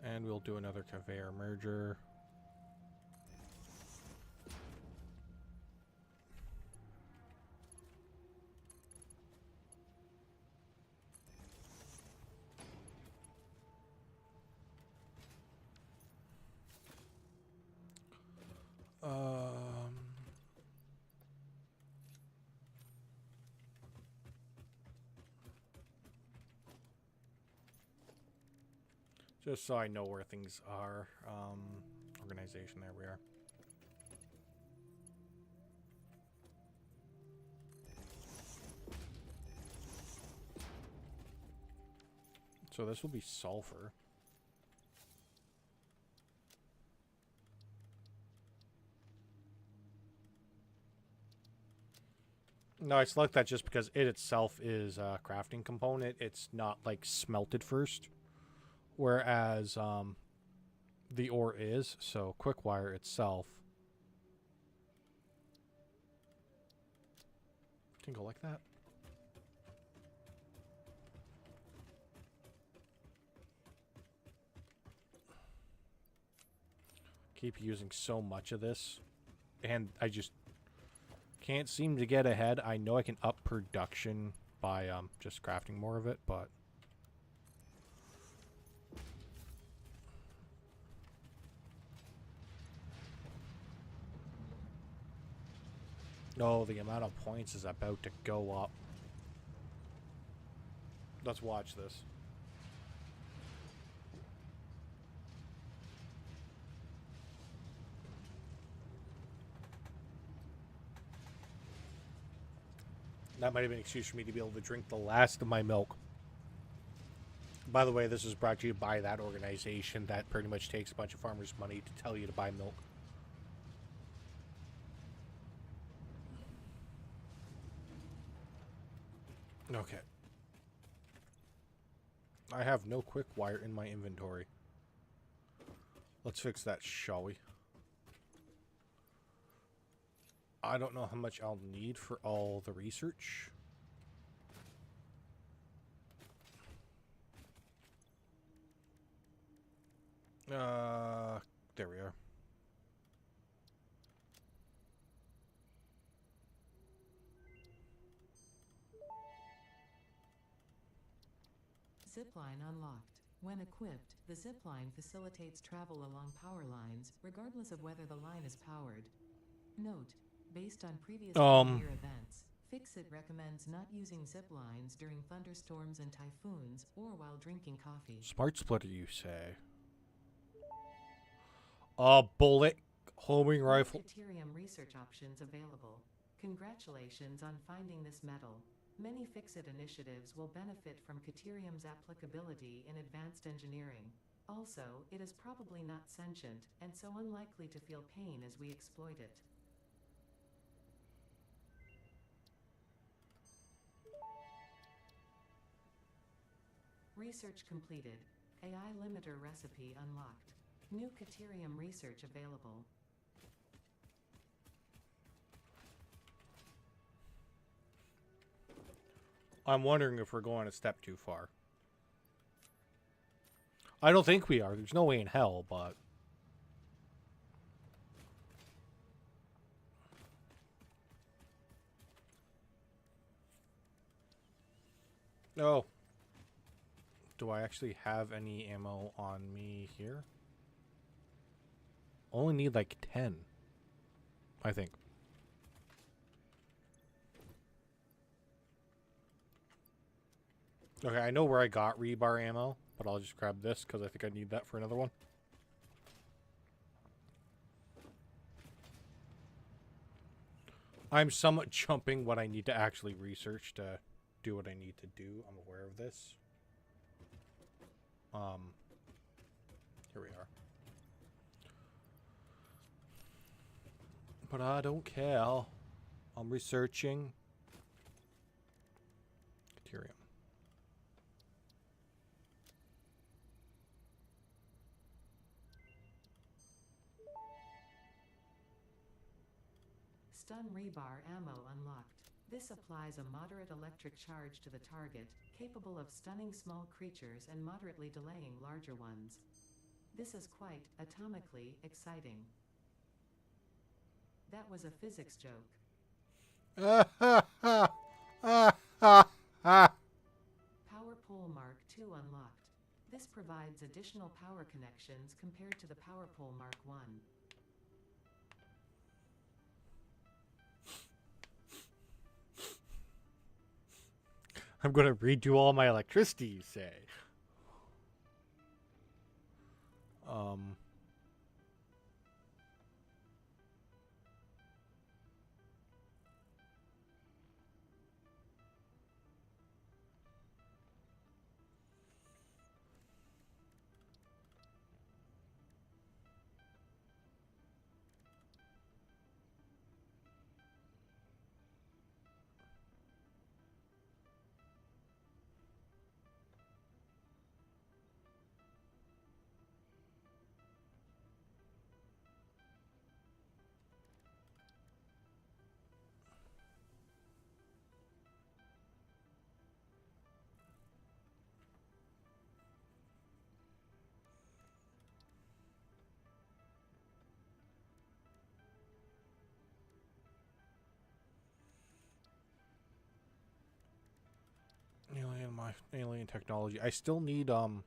And we'll do another conveyor merger. Just so I know where things are. Organization, there we are. So this will be sulfur. No, I select that just because it itself is a crafting component. It's not like smelted first. Whereas the ore is. So quick wire itself can go like that. Keep using so much of this. And I just can't seem to get ahead. I know I can up production by just crafting more of it, but no, the amount of points is about to go up. Let's watch this. That might have been an excuse for me to be able to drink the last of my milk. By the way, this is brought to you by that organization that pretty much takes a bunch of farmers' money to tell you to buy milk. Okay. I have no quick wire in my inventory. Let's fix that, shall we? I don't know how much I'll need for all the research. There we are. Zipline unlocked. When equipped, the zipline facilitates travel along power lines, regardless of whether the line is powered. Note, based on previous year events, Fixit recommends not using zip lines during thunderstorms and typhoons, or while drinking coffee. Smart splitter, you say? A bullet homing rifle. Deuterium research options available. Congratulations on finding this metal. Many Fixit initiatives will benefit from Deuterium's applicability in advanced engineering. Also, it is probably not sentient, and so unlikely to feel pain as we exploit it. Research completed. AI limiter recipe unlocked. New Deuterium research available. I'm wondering if we're going a step too far. I don't think we are. There's no way in hell, but... Oh. Do I actually have any ammo on me here? Only need like 10. I think. Okay, I know where I got rebar ammo, but I'll just grab this because I think I need that for another one. I'm somewhat jumping what I need to actually research to do what I need to do. I'm aware of this. Here we are. But I don't care. I'm researching. Deuterium. Stun rebar ammo unlocked. This applies a moderate electric charge to the target, capable of stunning small creatures and moderately delaying larger ones. This is quite, atomically, exciting. That was a physics joke. Power pole Mark II unlocked. This provides additional power connections compared to the Power pole Mark I. I'm going to redo all my electricity, you say? Um, alien technology. I still need how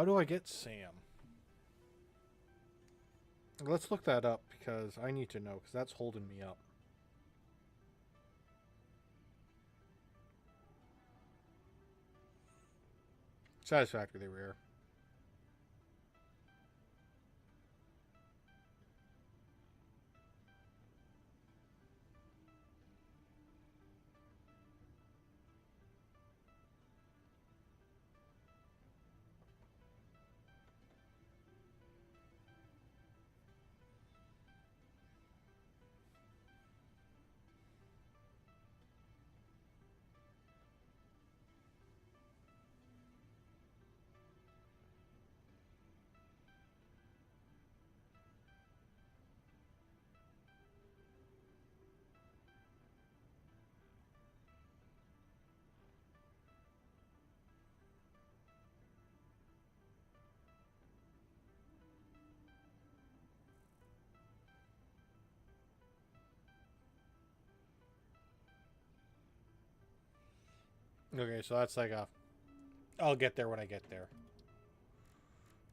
do I get Sam? Let's look that up because I need to know because that's holding me up. Satisfactory rare. Okay, so that's like a. I'll get there when I get there.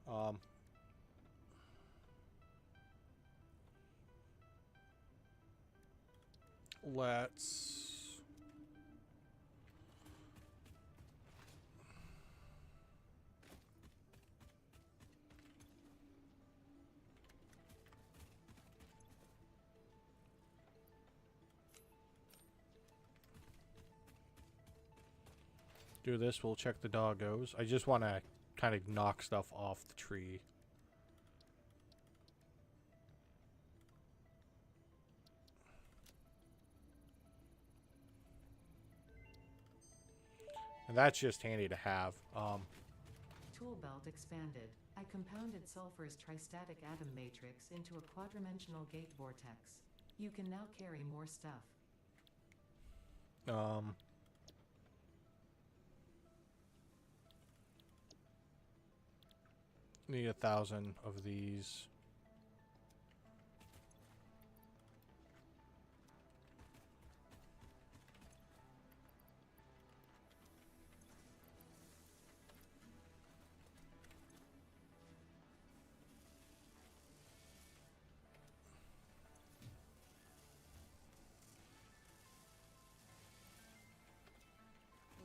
Um. Let's. Do this. We'll check the doggos. I just want to kind of knock stuff off the tree. And that's just handy to have. Tool belt expanded. I compounded sulfur's tristatic atom matrix into a quadrimensional gate vortex. You can now carry more stuff. Need 1,000 of these.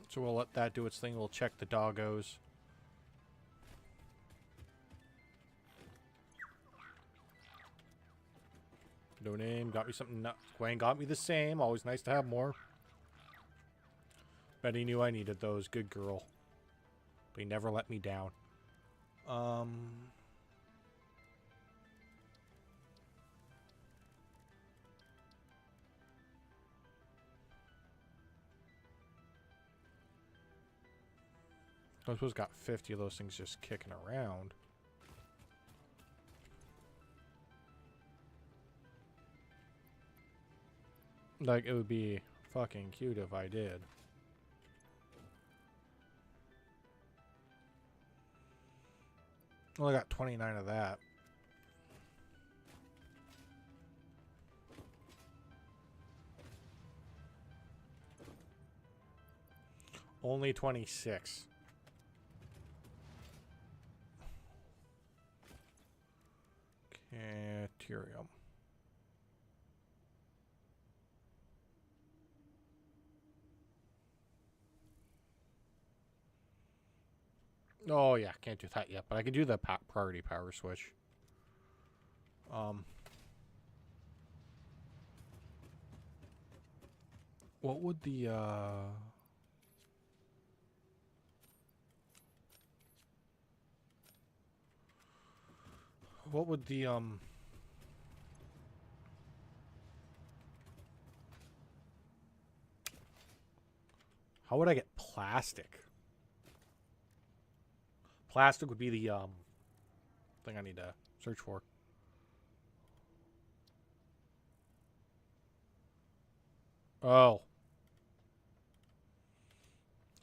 So we'll let that do its thing. We'll check the doggos. No name. Got me something. Gwen got me the same. Always nice to have more. Betty knew I needed those. Good girl. They never let me down. I suppose got 50 of those things just kicking around. Like, it would be fucking cute if I did. Only got 29 of that. Only 26. Caterium. Oh yeah, can't do that yet, but I can do the priority power switch. What would the what would the how would I get plastic? Plastic would be the thing I need to search for. Oh.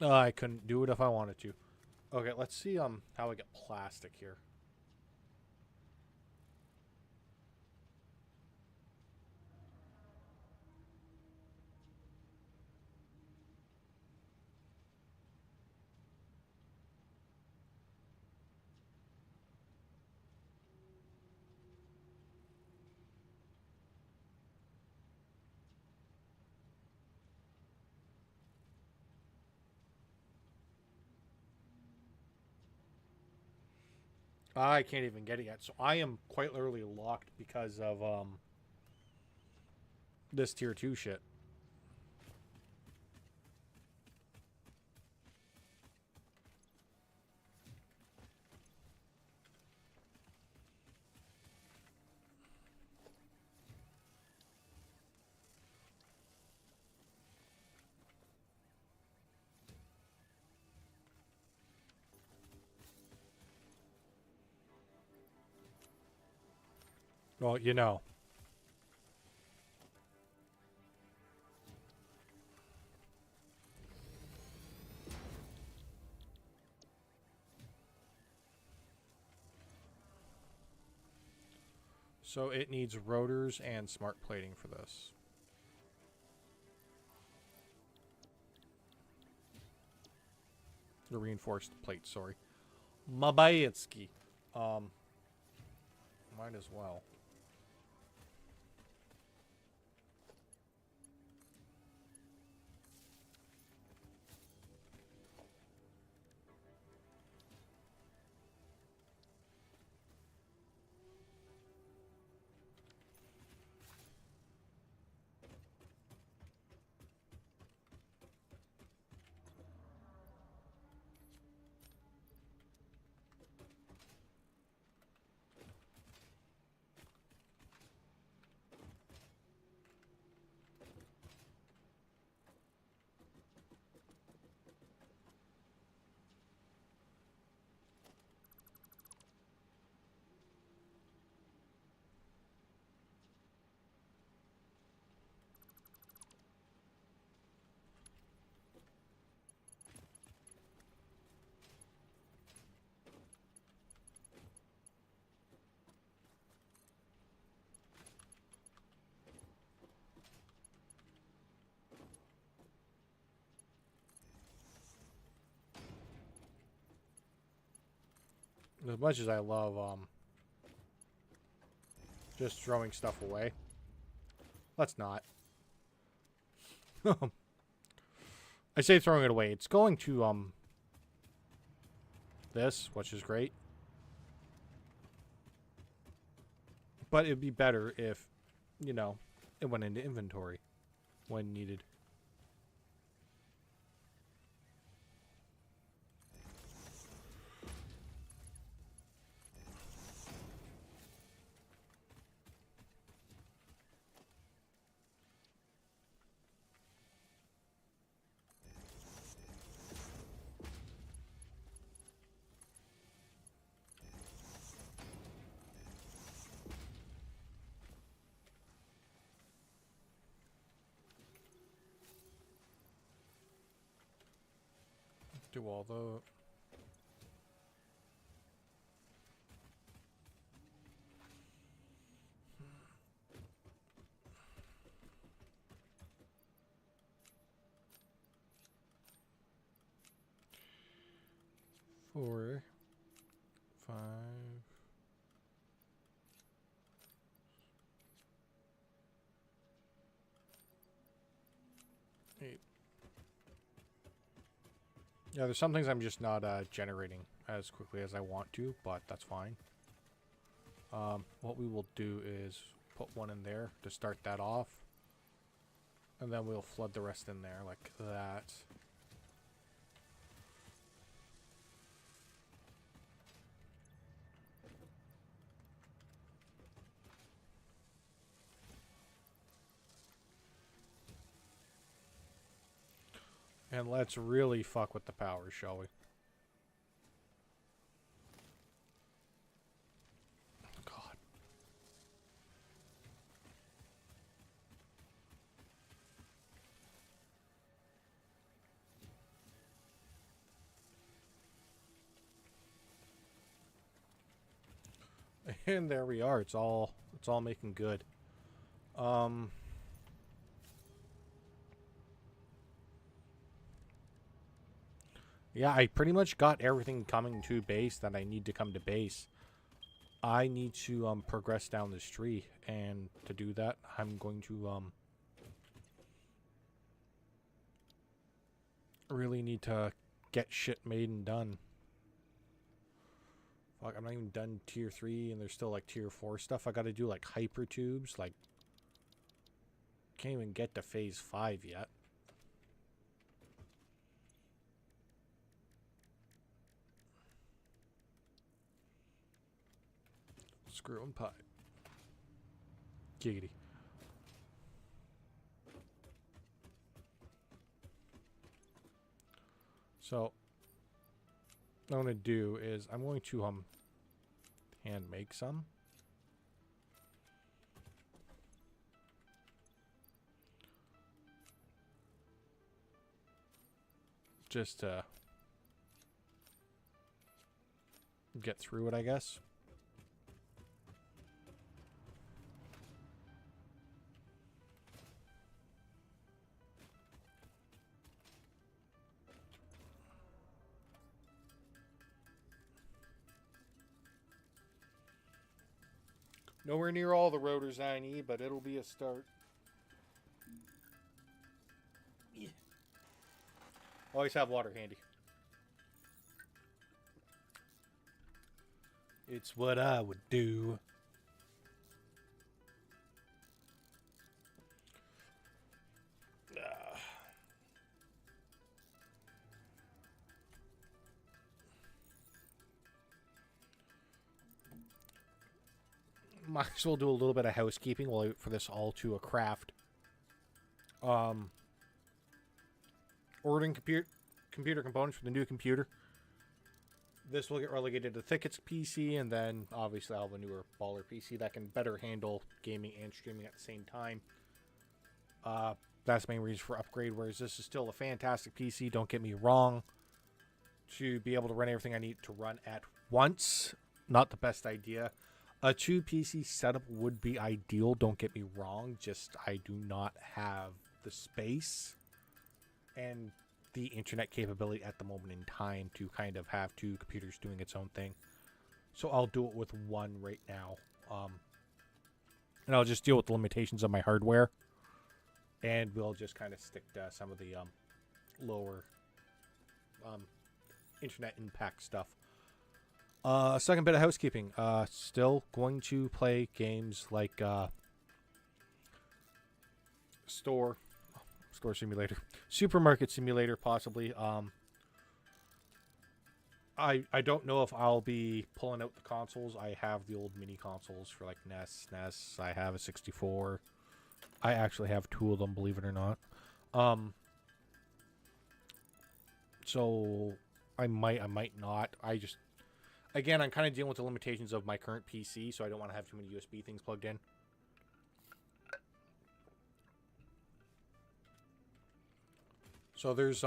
I couldn't do it if I wanted to. Okay, let's see how I get plastic here. I can't even get it yet, so I am quite literally locked because of this tier 2 shit. Well, you know. So it needs rotors and smart plating for this. The reinforced plate, sorry. Mabayetsky. Might as well. As much as I love just throwing stuff away, let's not. I say throwing it away. It's going to this, which is great. But it'd be better if, you know, it went into inventory when needed. Do all the... Four, 5, 8. Yeah, there's some things I'm just not generating as quickly as I want to, but that's fine. What we will do is put one in there to start that off. And then we'll flood the rest in there like that. And let's really fuck with the power, shall we? God. And there we are. It's all making good. Yeah, I pretty much got everything coming to base that I need to come to base. I need to progress down this tree, and to do that, I'm going to really need to get shit made and done. Fuck, I'm not even done tier 3, and there's still like tier 4 stuff I gotta do, like hyper tubes. Like, can't even get to phase 5 yet. Screw and pie. Giggity. So, what I'm going to do is I'm going to hand make some. Just to get through it, I guess. Nowhere near all the rotors I need, but it'll be a start. Yeah. Always have water handy. It's what I would do. Might as well do a little bit of housekeeping while I wait for this all to a craft. Ordering computer components for the new computer. This will get relegated to Thicket's PC, and then obviously I'll have a newer baller PC that can better handle gaming and streaming at the same time. That's the main reason for upgrade, whereas this is still a fantastic PC, don't get me wrong. To be able to run everything I need to run at once, not the best idea. A 2 PC setup would be ideal, don't get me wrong, just I do not have the space and the internet capability at the moment in time to kind of have 2 computers doing its own thing. So I'll do it with one right now. And I'll just deal with the limitations of my hardware. And we'll just kind of stick to some of the lower internet impact stuff. Second bit of housekeeping. Still going to play games like Store Simulator, Supermarket Simulator, possibly. I don't know if I'll be pulling out the consoles. I have the old mini consoles for like NES, SNES. I have a 64. I actually have 2 of them, believe it or not. So I might not. Again, I'm kind of dealing with the limitations of my current PC, so I don't want to have too many USB things plugged in. So there's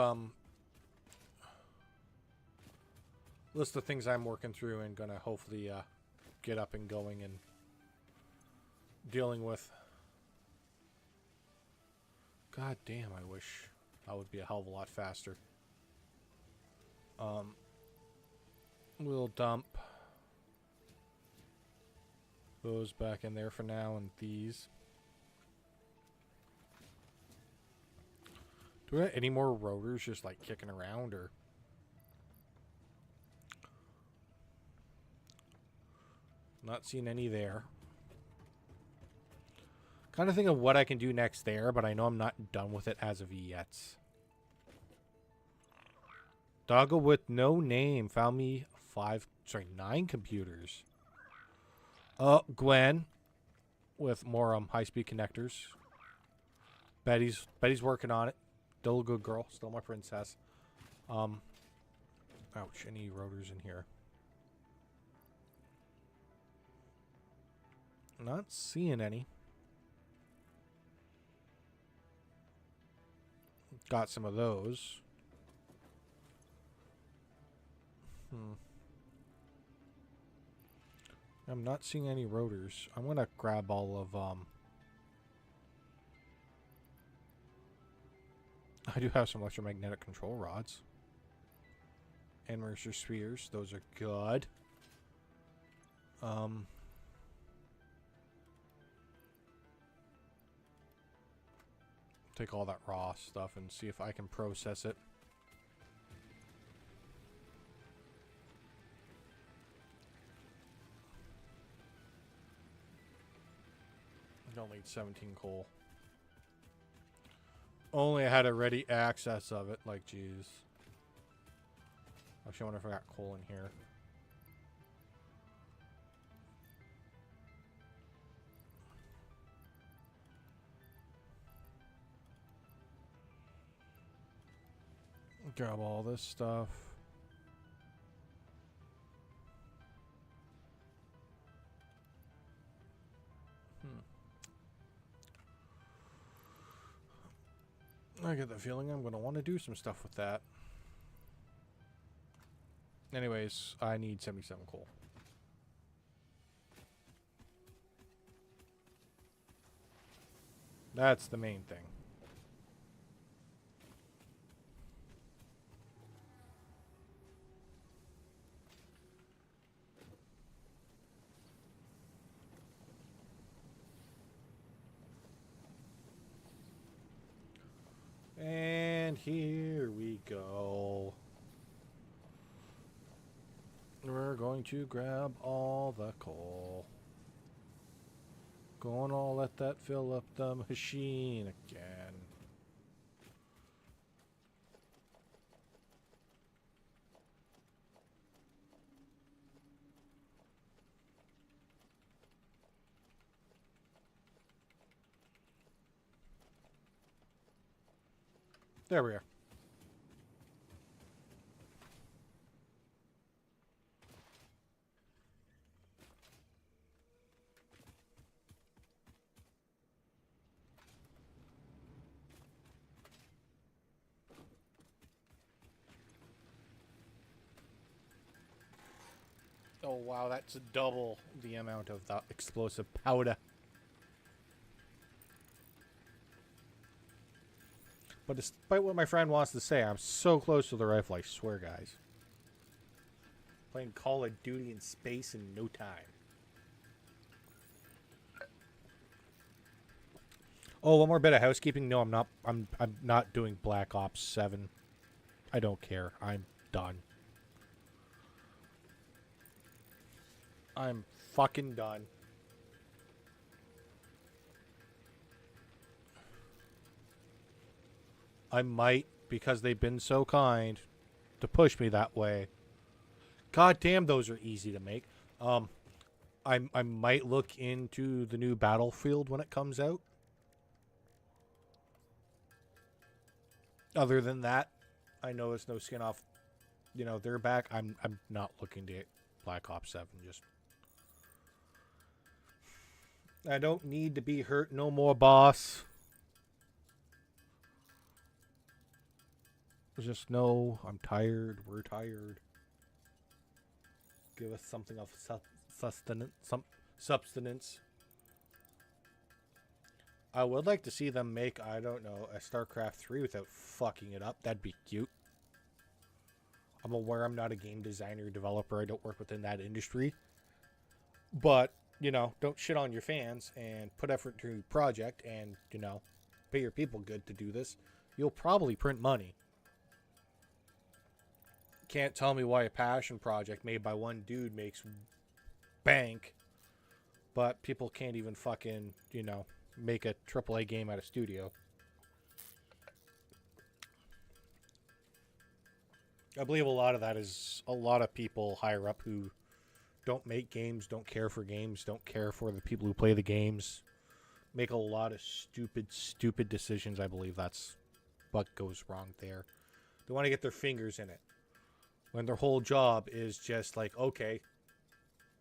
list of things I'm working through and gonna hopefully get up and going and dealing with. God damn, I wish I would be a hell of a lot faster. We'll dump those back in there for now, and these. Do we have any more rotors just like kicking around, or? Not seeing any there. Kind of think of what I can do next there, but I know I'm not done with it as of yet. Doggo with no name found me 9 computers. Gwen with more high-speed connectors. Betty's working on it. Still a good girl. Still my princess. Ouch, any rotors in here? Not seeing any. Got some of those. I'm not seeing any rotors. I'm gonna grab all of I do have some electromagnetic control rods. And Mercer spheres. Those are good. Take all that raw stuff and see if I can process it. I don't need 17 coal. Only I had a ready access of it. Like, jeez. Actually, I wonder if I got coal in here. Grab all this stuff. I get the feeling I'm going to want to do some stuff with that. Anyways, I need 77 coal. That's the main thing. And here we go. We're going to grab all the coal. Gonna let that fill up the machine again. There we are. Oh wow, that's double the amount of the explosive powder. But despite what my friend wants to say, I'm so close to the rifle, I swear, guys. Playing Call of Duty in space in no time. Oh, one more bit of housekeeping. No, I'm not. I'm not doing Black Ops 7. I don't care. I'm done. I'm fucking done. I might, because they've been so kind to push me that way. God damn, those are easy to make. I might look into the new Battlefield when it comes out. Other than that, I know it's no skin off, their back. I'm not looking to get Black Ops 7. Just, I don't need to be hurt no more, boss. Just know I'm tired. We're tired. Give us something of substance. I would like to see them make, I don't know, a StarCraft 3 without fucking it up. That'd be cute. I'm aware I'm not a game designer, developer. I don't work within that industry. But, don't shit on your fans and put effort into your project and, pay your people good to do this. You'll probably print money. Can't tell me why a passion project made by one dude makes bank but people can't even fucking, make a AAA game at a studio. I believe a lot of that is a lot of people higher up who don't make games, don't care for games, don't care for the people who play the games, make a lot of stupid decisions. I believe that's what goes wrong there. They want to get their fingers in it, when their whole job is just like, okay,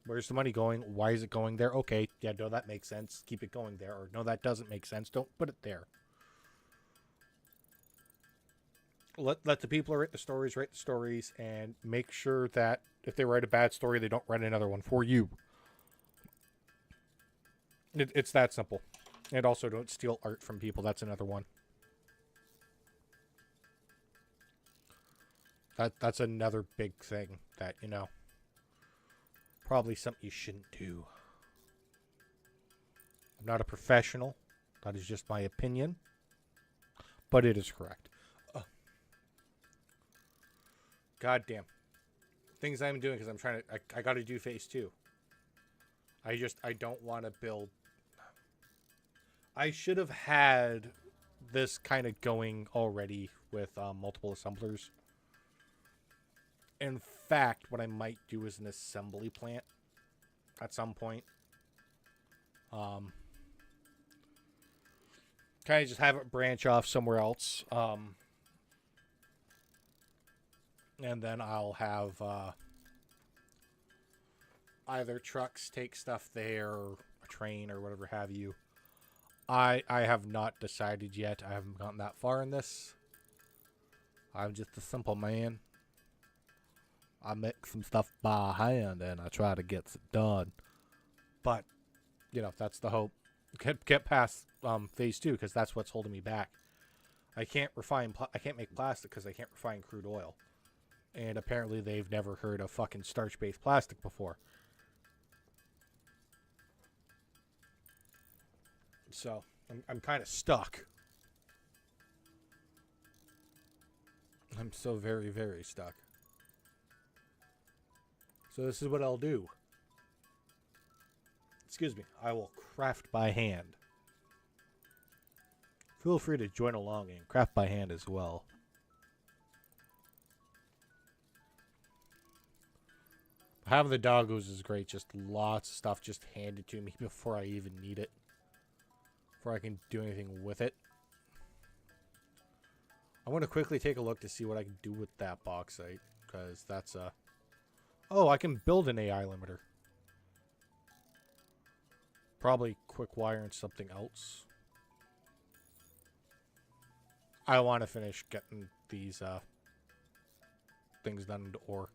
where's the money going? Why is it going there? Okay, yeah, no, that makes sense. Keep it going there. Or no, that doesn't make sense. Don't put it there. Let the people who write the stories, and make sure that if they write a bad story, they don't write another one for you. It's that simple. And also, don't steal art from people. That's another one. That's another big thing that, probably something you shouldn't do. I'm not a professional. That is just my opinion. But it is correct. God damn. Things I'm doing because I'm trying to... I got to do phase 2. I don't want to build... I should have had this kind of going already with multiple assemblers. In fact, what I might do is an assembly plant at some point. Kind of just have it branch off somewhere else. And then I'll have either trucks take stuff there, or a train, or whatever have you. I have not decided yet. I haven't gotten that far in this. I'm just a simple man. I make some stuff by hand, and I try to get it done. But, that's the hope. Get past phase 2, because that's what's holding me back. I can't make plastic because I can't refine crude oil. And apparently they've never heard of fucking starch-based plastic before. So, I'm kind of stuck. I'm so very, very stuck. So this is what I'll do. Excuse me. I will craft by hand. Feel free to join along and craft by hand as well. Having the doggos is great. Just lots of stuff just handed to me before I even need it. Before I can do anything with it. I want to quickly take a look to see what I can do with that bauxite. Because that's a... Oh, I can build an AI limiter. Probably quick wire and something else. I want to finish getting these things done into ore.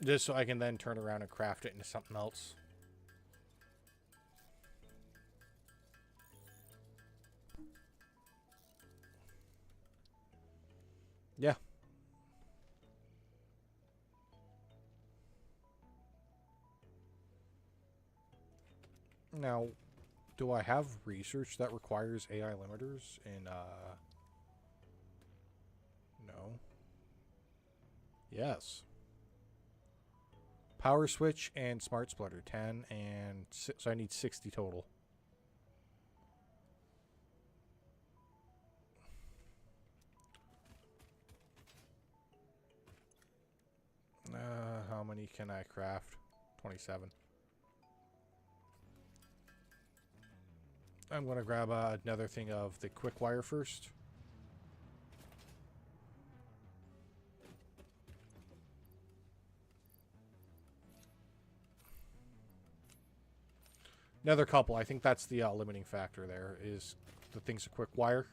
Just so I can then turn around and craft it into something else. Yeah. Now, do I have research that requires AI limiters in, No. Yes. Power switch and smart splitter, 10, and so I need 60 total. How many can I craft? 27. I'm going to grab another thing of the quick wire first. Another couple. I think that's the limiting factor there, is the thing's a quick wire.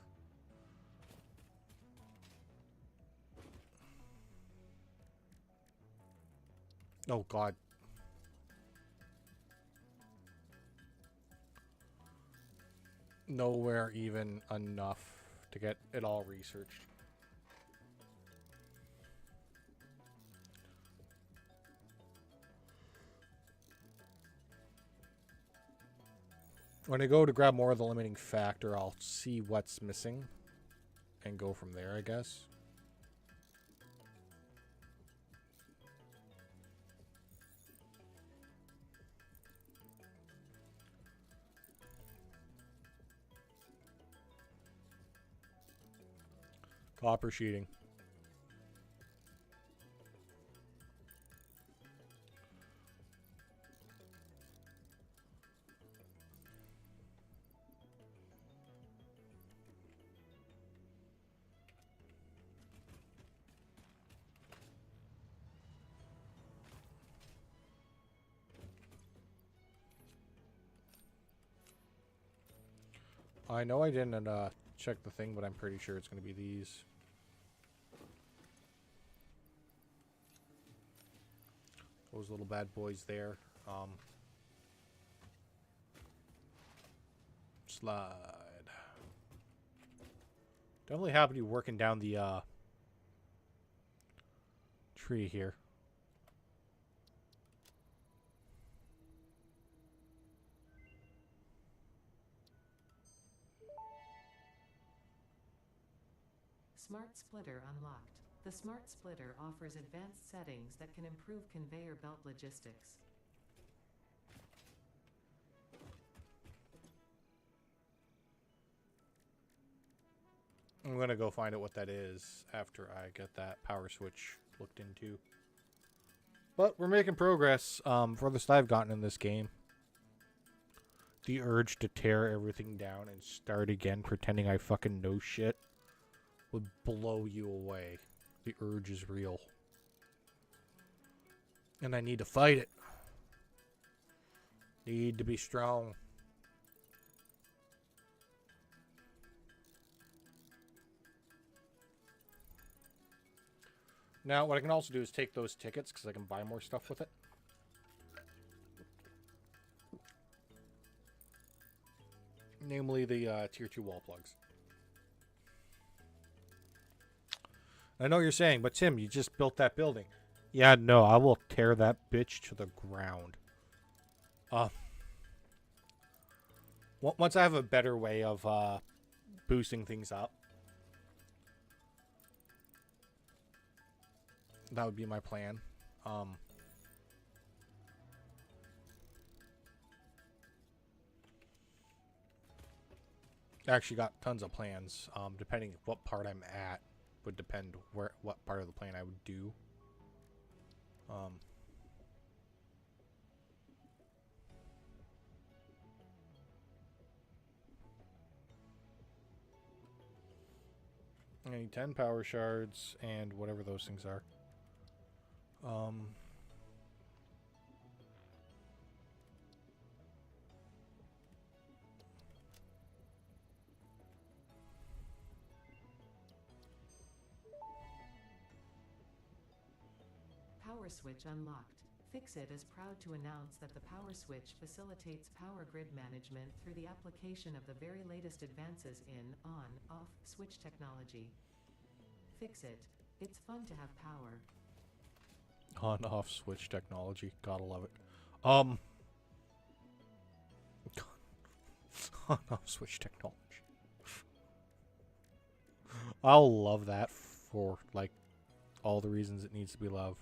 Oh, God. Nowhere even enough to get it all researched. When I go to grab more of the limiting factor, I'll see what's missing and go from there, I guess. Copper sheeting. I know I didn't check the thing, but I'm pretty sure it's going to be these. Those little bad boys there. Slide. Definitely happy to be working down the tree here. Smart Splitter unlocked. The Smart Splitter offers advanced settings that can improve conveyor belt logistics. I'm going to go find out what that is after I get that power switch looked into. But we're making progress. Furthest I've gotten in this game. The urge to tear everything down and start again pretending I fucking know shit would blow you away. The urge is real. And I need to fight it. Need to be strong. Now, what I can also do is take those tickets because I can buy more stuff with it. Namely the tier 2 wall plugs. I know what you're saying, but Tim, you just built that building. Yeah, no, I will tear that bitch to the ground. Once I have a better way of boosting things up, that would be my plan. I actually got tons of plans. Depending what part I'm at, would depend what part of the plan I would do. I need 10 power shards and whatever those things are. Power switch unlocked. Fixit is proud to announce that the power switch facilitates power grid management through the application of the very latest advances in on-off switch technology. Fixit. It's fun to have power. On-off switch technology. Gotta love it. On-off switch technology. I'll love that for, like, all the reasons it needs to be loved.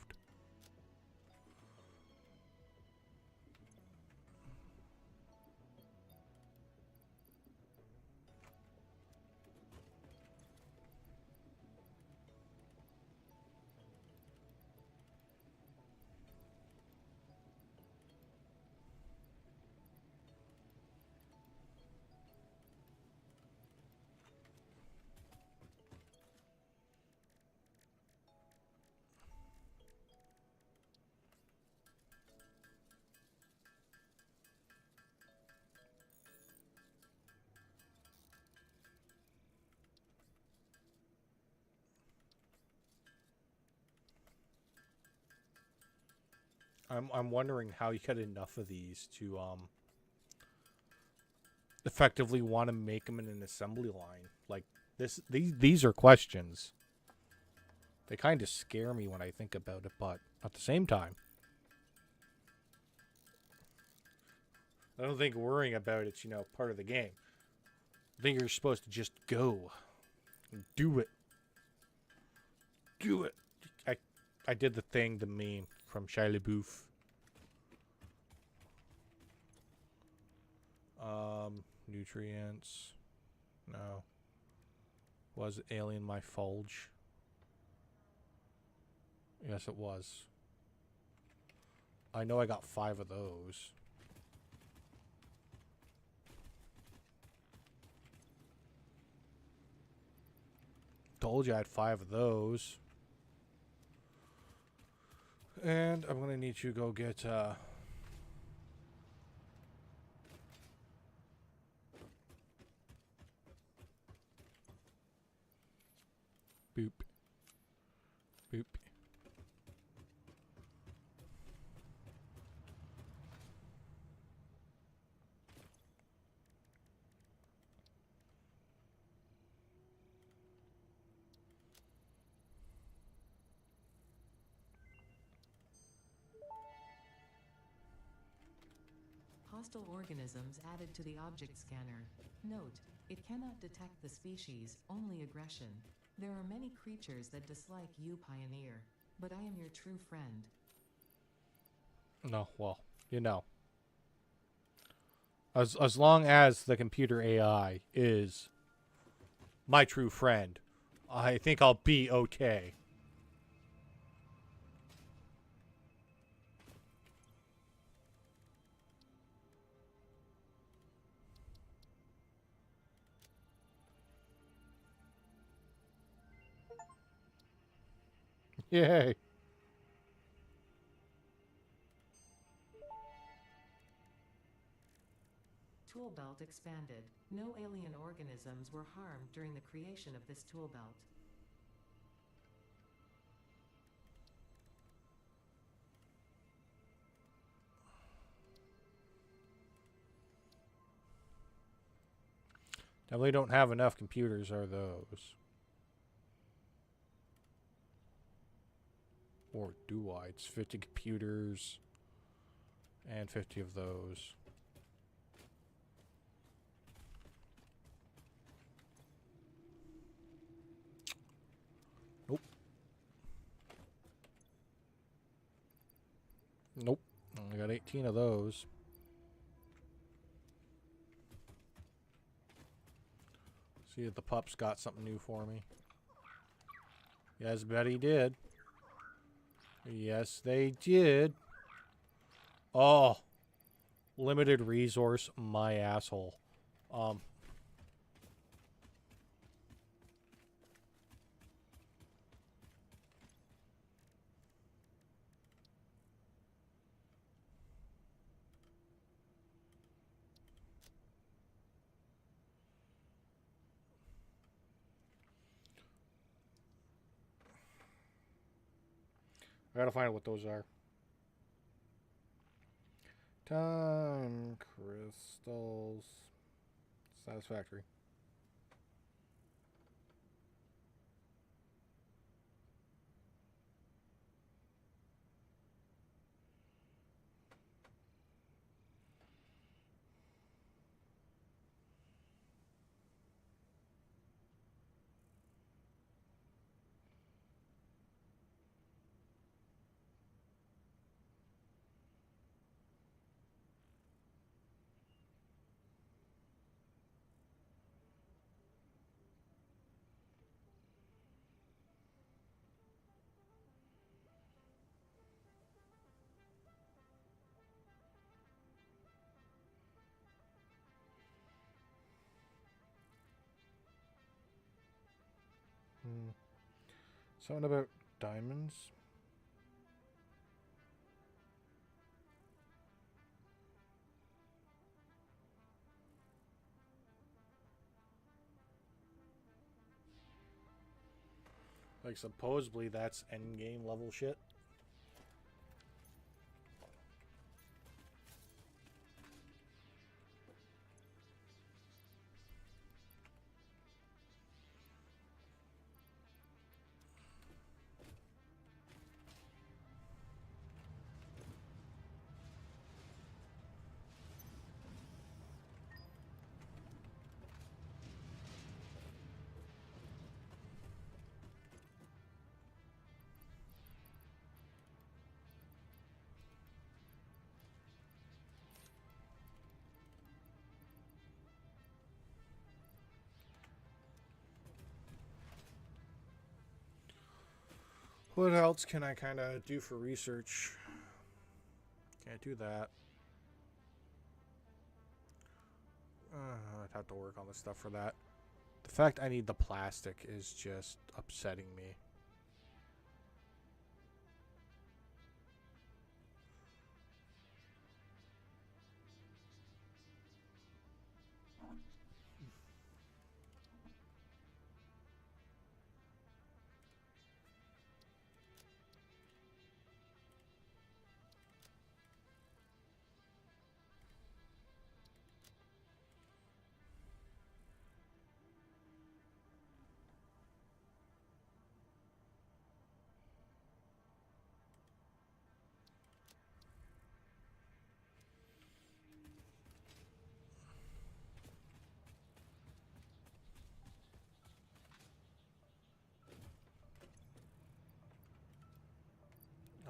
I'm wondering how you get enough of these to effectively want to make them in an assembly line. Like these are questions. They kind of scare me when I think about it, but at the same time, I don't think worrying about it's, part of the game. I think you're supposed to just go and do it. Do it. I did the thing, the meme from Shia LaBeouf. Nutrients. No. Was Alien my Fulge? Yes, it was. I know I got 5 of those. Told you I had 5 of those. And I'm gonna need you to go get boop. Boop. Hostile organisms added to the object scanner. Note, it cannot detect the species, only aggression. There are many creatures that dislike you, Pioneer, but I am your true friend. No, well, you know. As long as the computer AI is my true friend, I think I'll be okay. Yay. Tool belt expanded. No alien organisms were harmed during the creation of this tool belt. Definitely don't have enough computers, are those? Or do I? It's 50 computers and 50 of those. Nope. Nope. I got 18 of those. See if the pups got something new for me. Yes, Betty did. Yes, they did. Oh. Limited resource, my asshole. I gotta find out what those are. Time crystals. Satisfactory. Something about diamonds. Like, supposedly that's endgame level shit. What else can I kind of do for research? Can't do that. I'd have to work on the stuff for that. The fact I need the plastic is just upsetting me.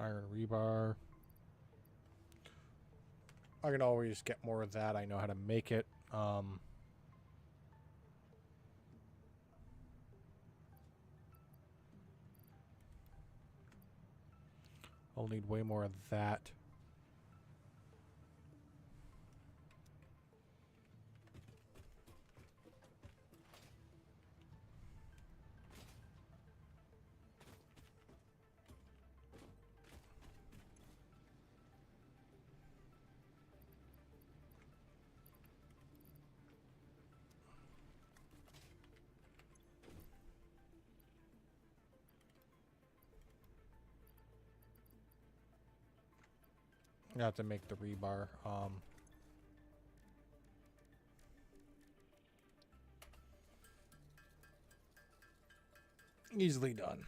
Iron rebar. I can always get more of that. I know how to make it. I'll need way more of that. I have to make the rebar. Easily done.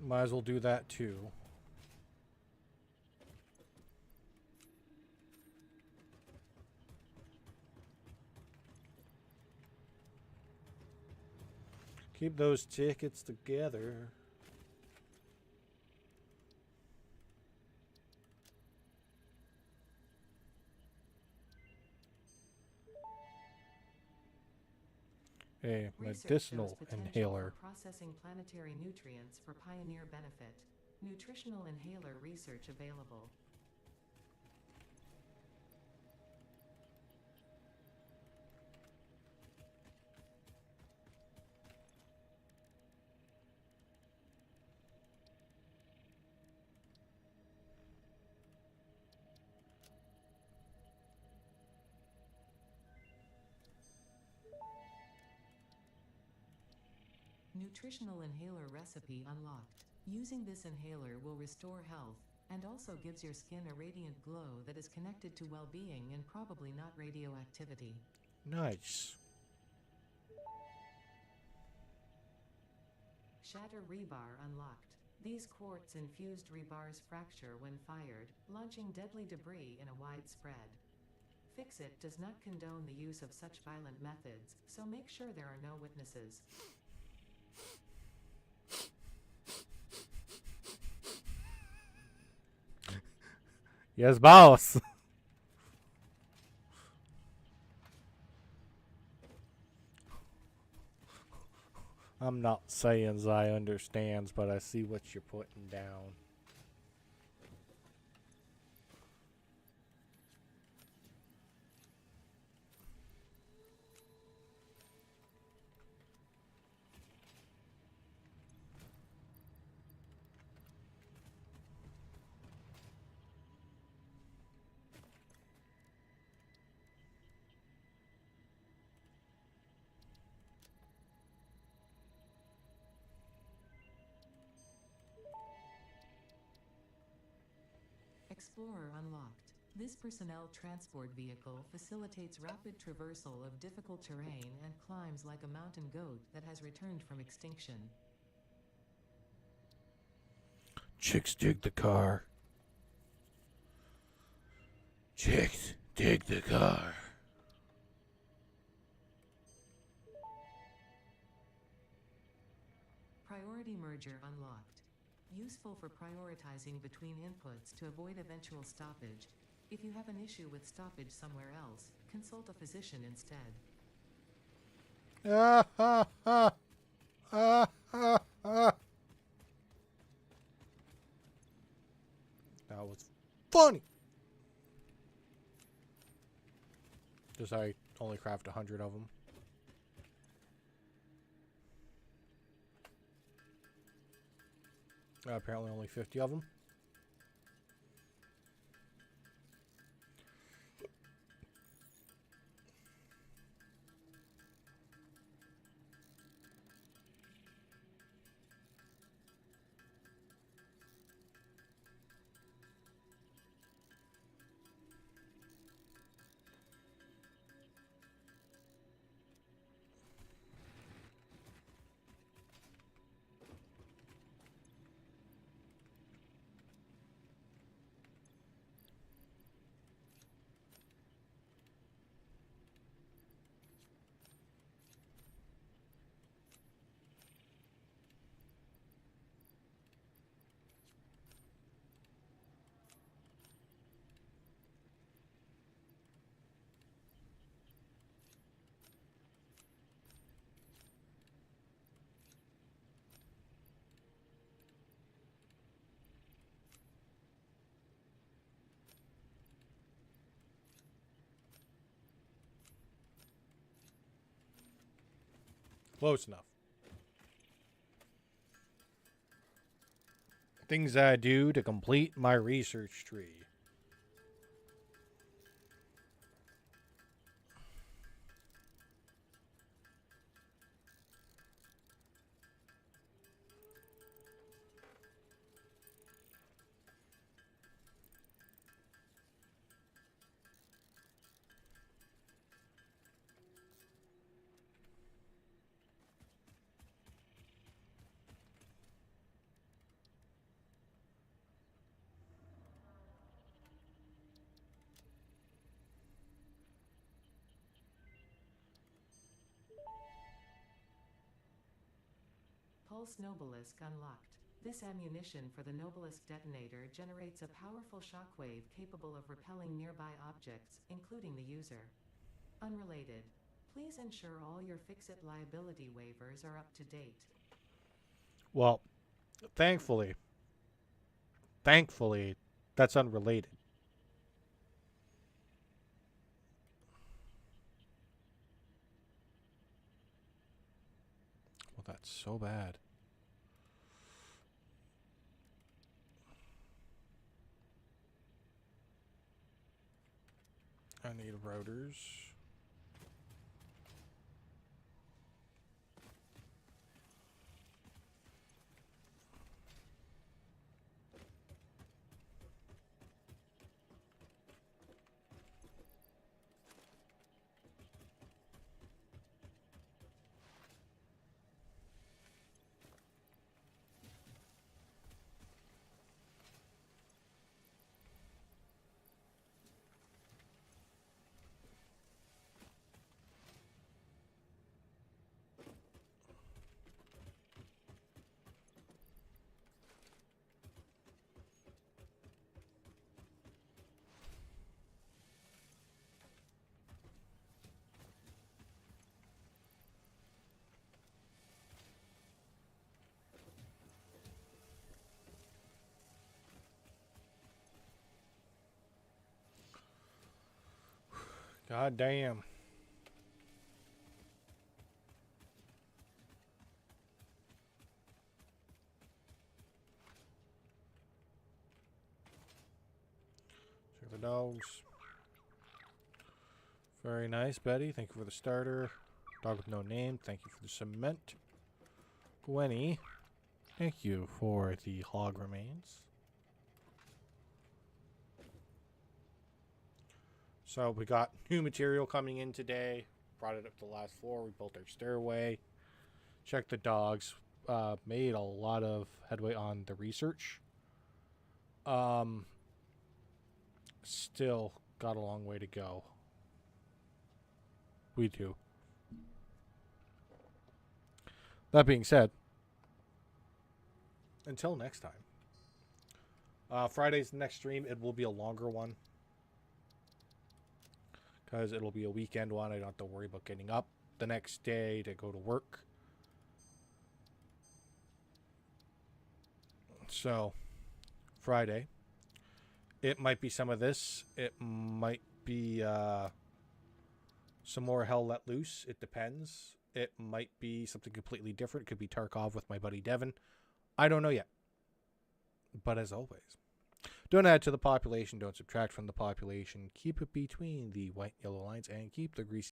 Might as well do that too. Keep those tickets together. A medicinal inhaler. For processing planetary nutrients for pioneer benefit. Nutritional inhaler research available. Nutritional inhaler recipe unlocked. Using this inhaler will restore health, and also gives your skin a radiant glow that is connected to well-being and probably not radioactivity. Nice. Shatter rebar unlocked. These quartz-infused rebars fracture when fired, launching deadly debris in a wide spread. Fix-It does not condone the use of such violent methods, so make sure there are no witnesses. Yes, boss. I'm not saying I understands, but I see what you're putting down. Explorer unlocked. This personnel transport vehicle facilitates rapid traversal of difficult terrain and climbs like a mountain goat that has returned from extinction. Chicks dig the car. Chicks, take the car. Priority merger unlocked. Useful for prioritizing between inputs to avoid eventual stoppage. If you have an issue with stoppage somewhere else, consult a physician instead. Ah, ah, ah, ah, ah, ah. That was funny. Does I only craft 100 of them? Apparently only 50 of them. Close enough. Things I do to complete my research tree. Pulse Nobelisk unlocked. This ammunition for the Nobelisk detonator generates a powerful shockwave capable of repelling nearby objects, including the user. Unrelated. Please ensure all your Fix-It liability waivers are up to date. Well, thankfully, that's unrelated. Well, that's so bad. I need rotors. God damn. Check the dogs. Very nice, Betty. Thank you for the starter. Dog with no name. Thank you for the cement. Gwenny. Thank you for the hog remains. So we got new material coming in today. Brought it up to the last floor. We built our stairway. Checked the dogs. Made a lot of headway on the research. Still got a long way to go. We do. That being said, until next time. Friday's the next stream. It will be a longer one. Because it'll be a weekend one. I don't have to worry about getting up the next day to go to work. So, Friday. It might be some of this. It might be some more Hell Let Loose. It depends. It might be something completely different. It could be Tarkov with my buddy Devin. I don't know yet. But as always, don't add to the population. Don't subtract from the population. Keep it between the white and yellow lines and keep the greasy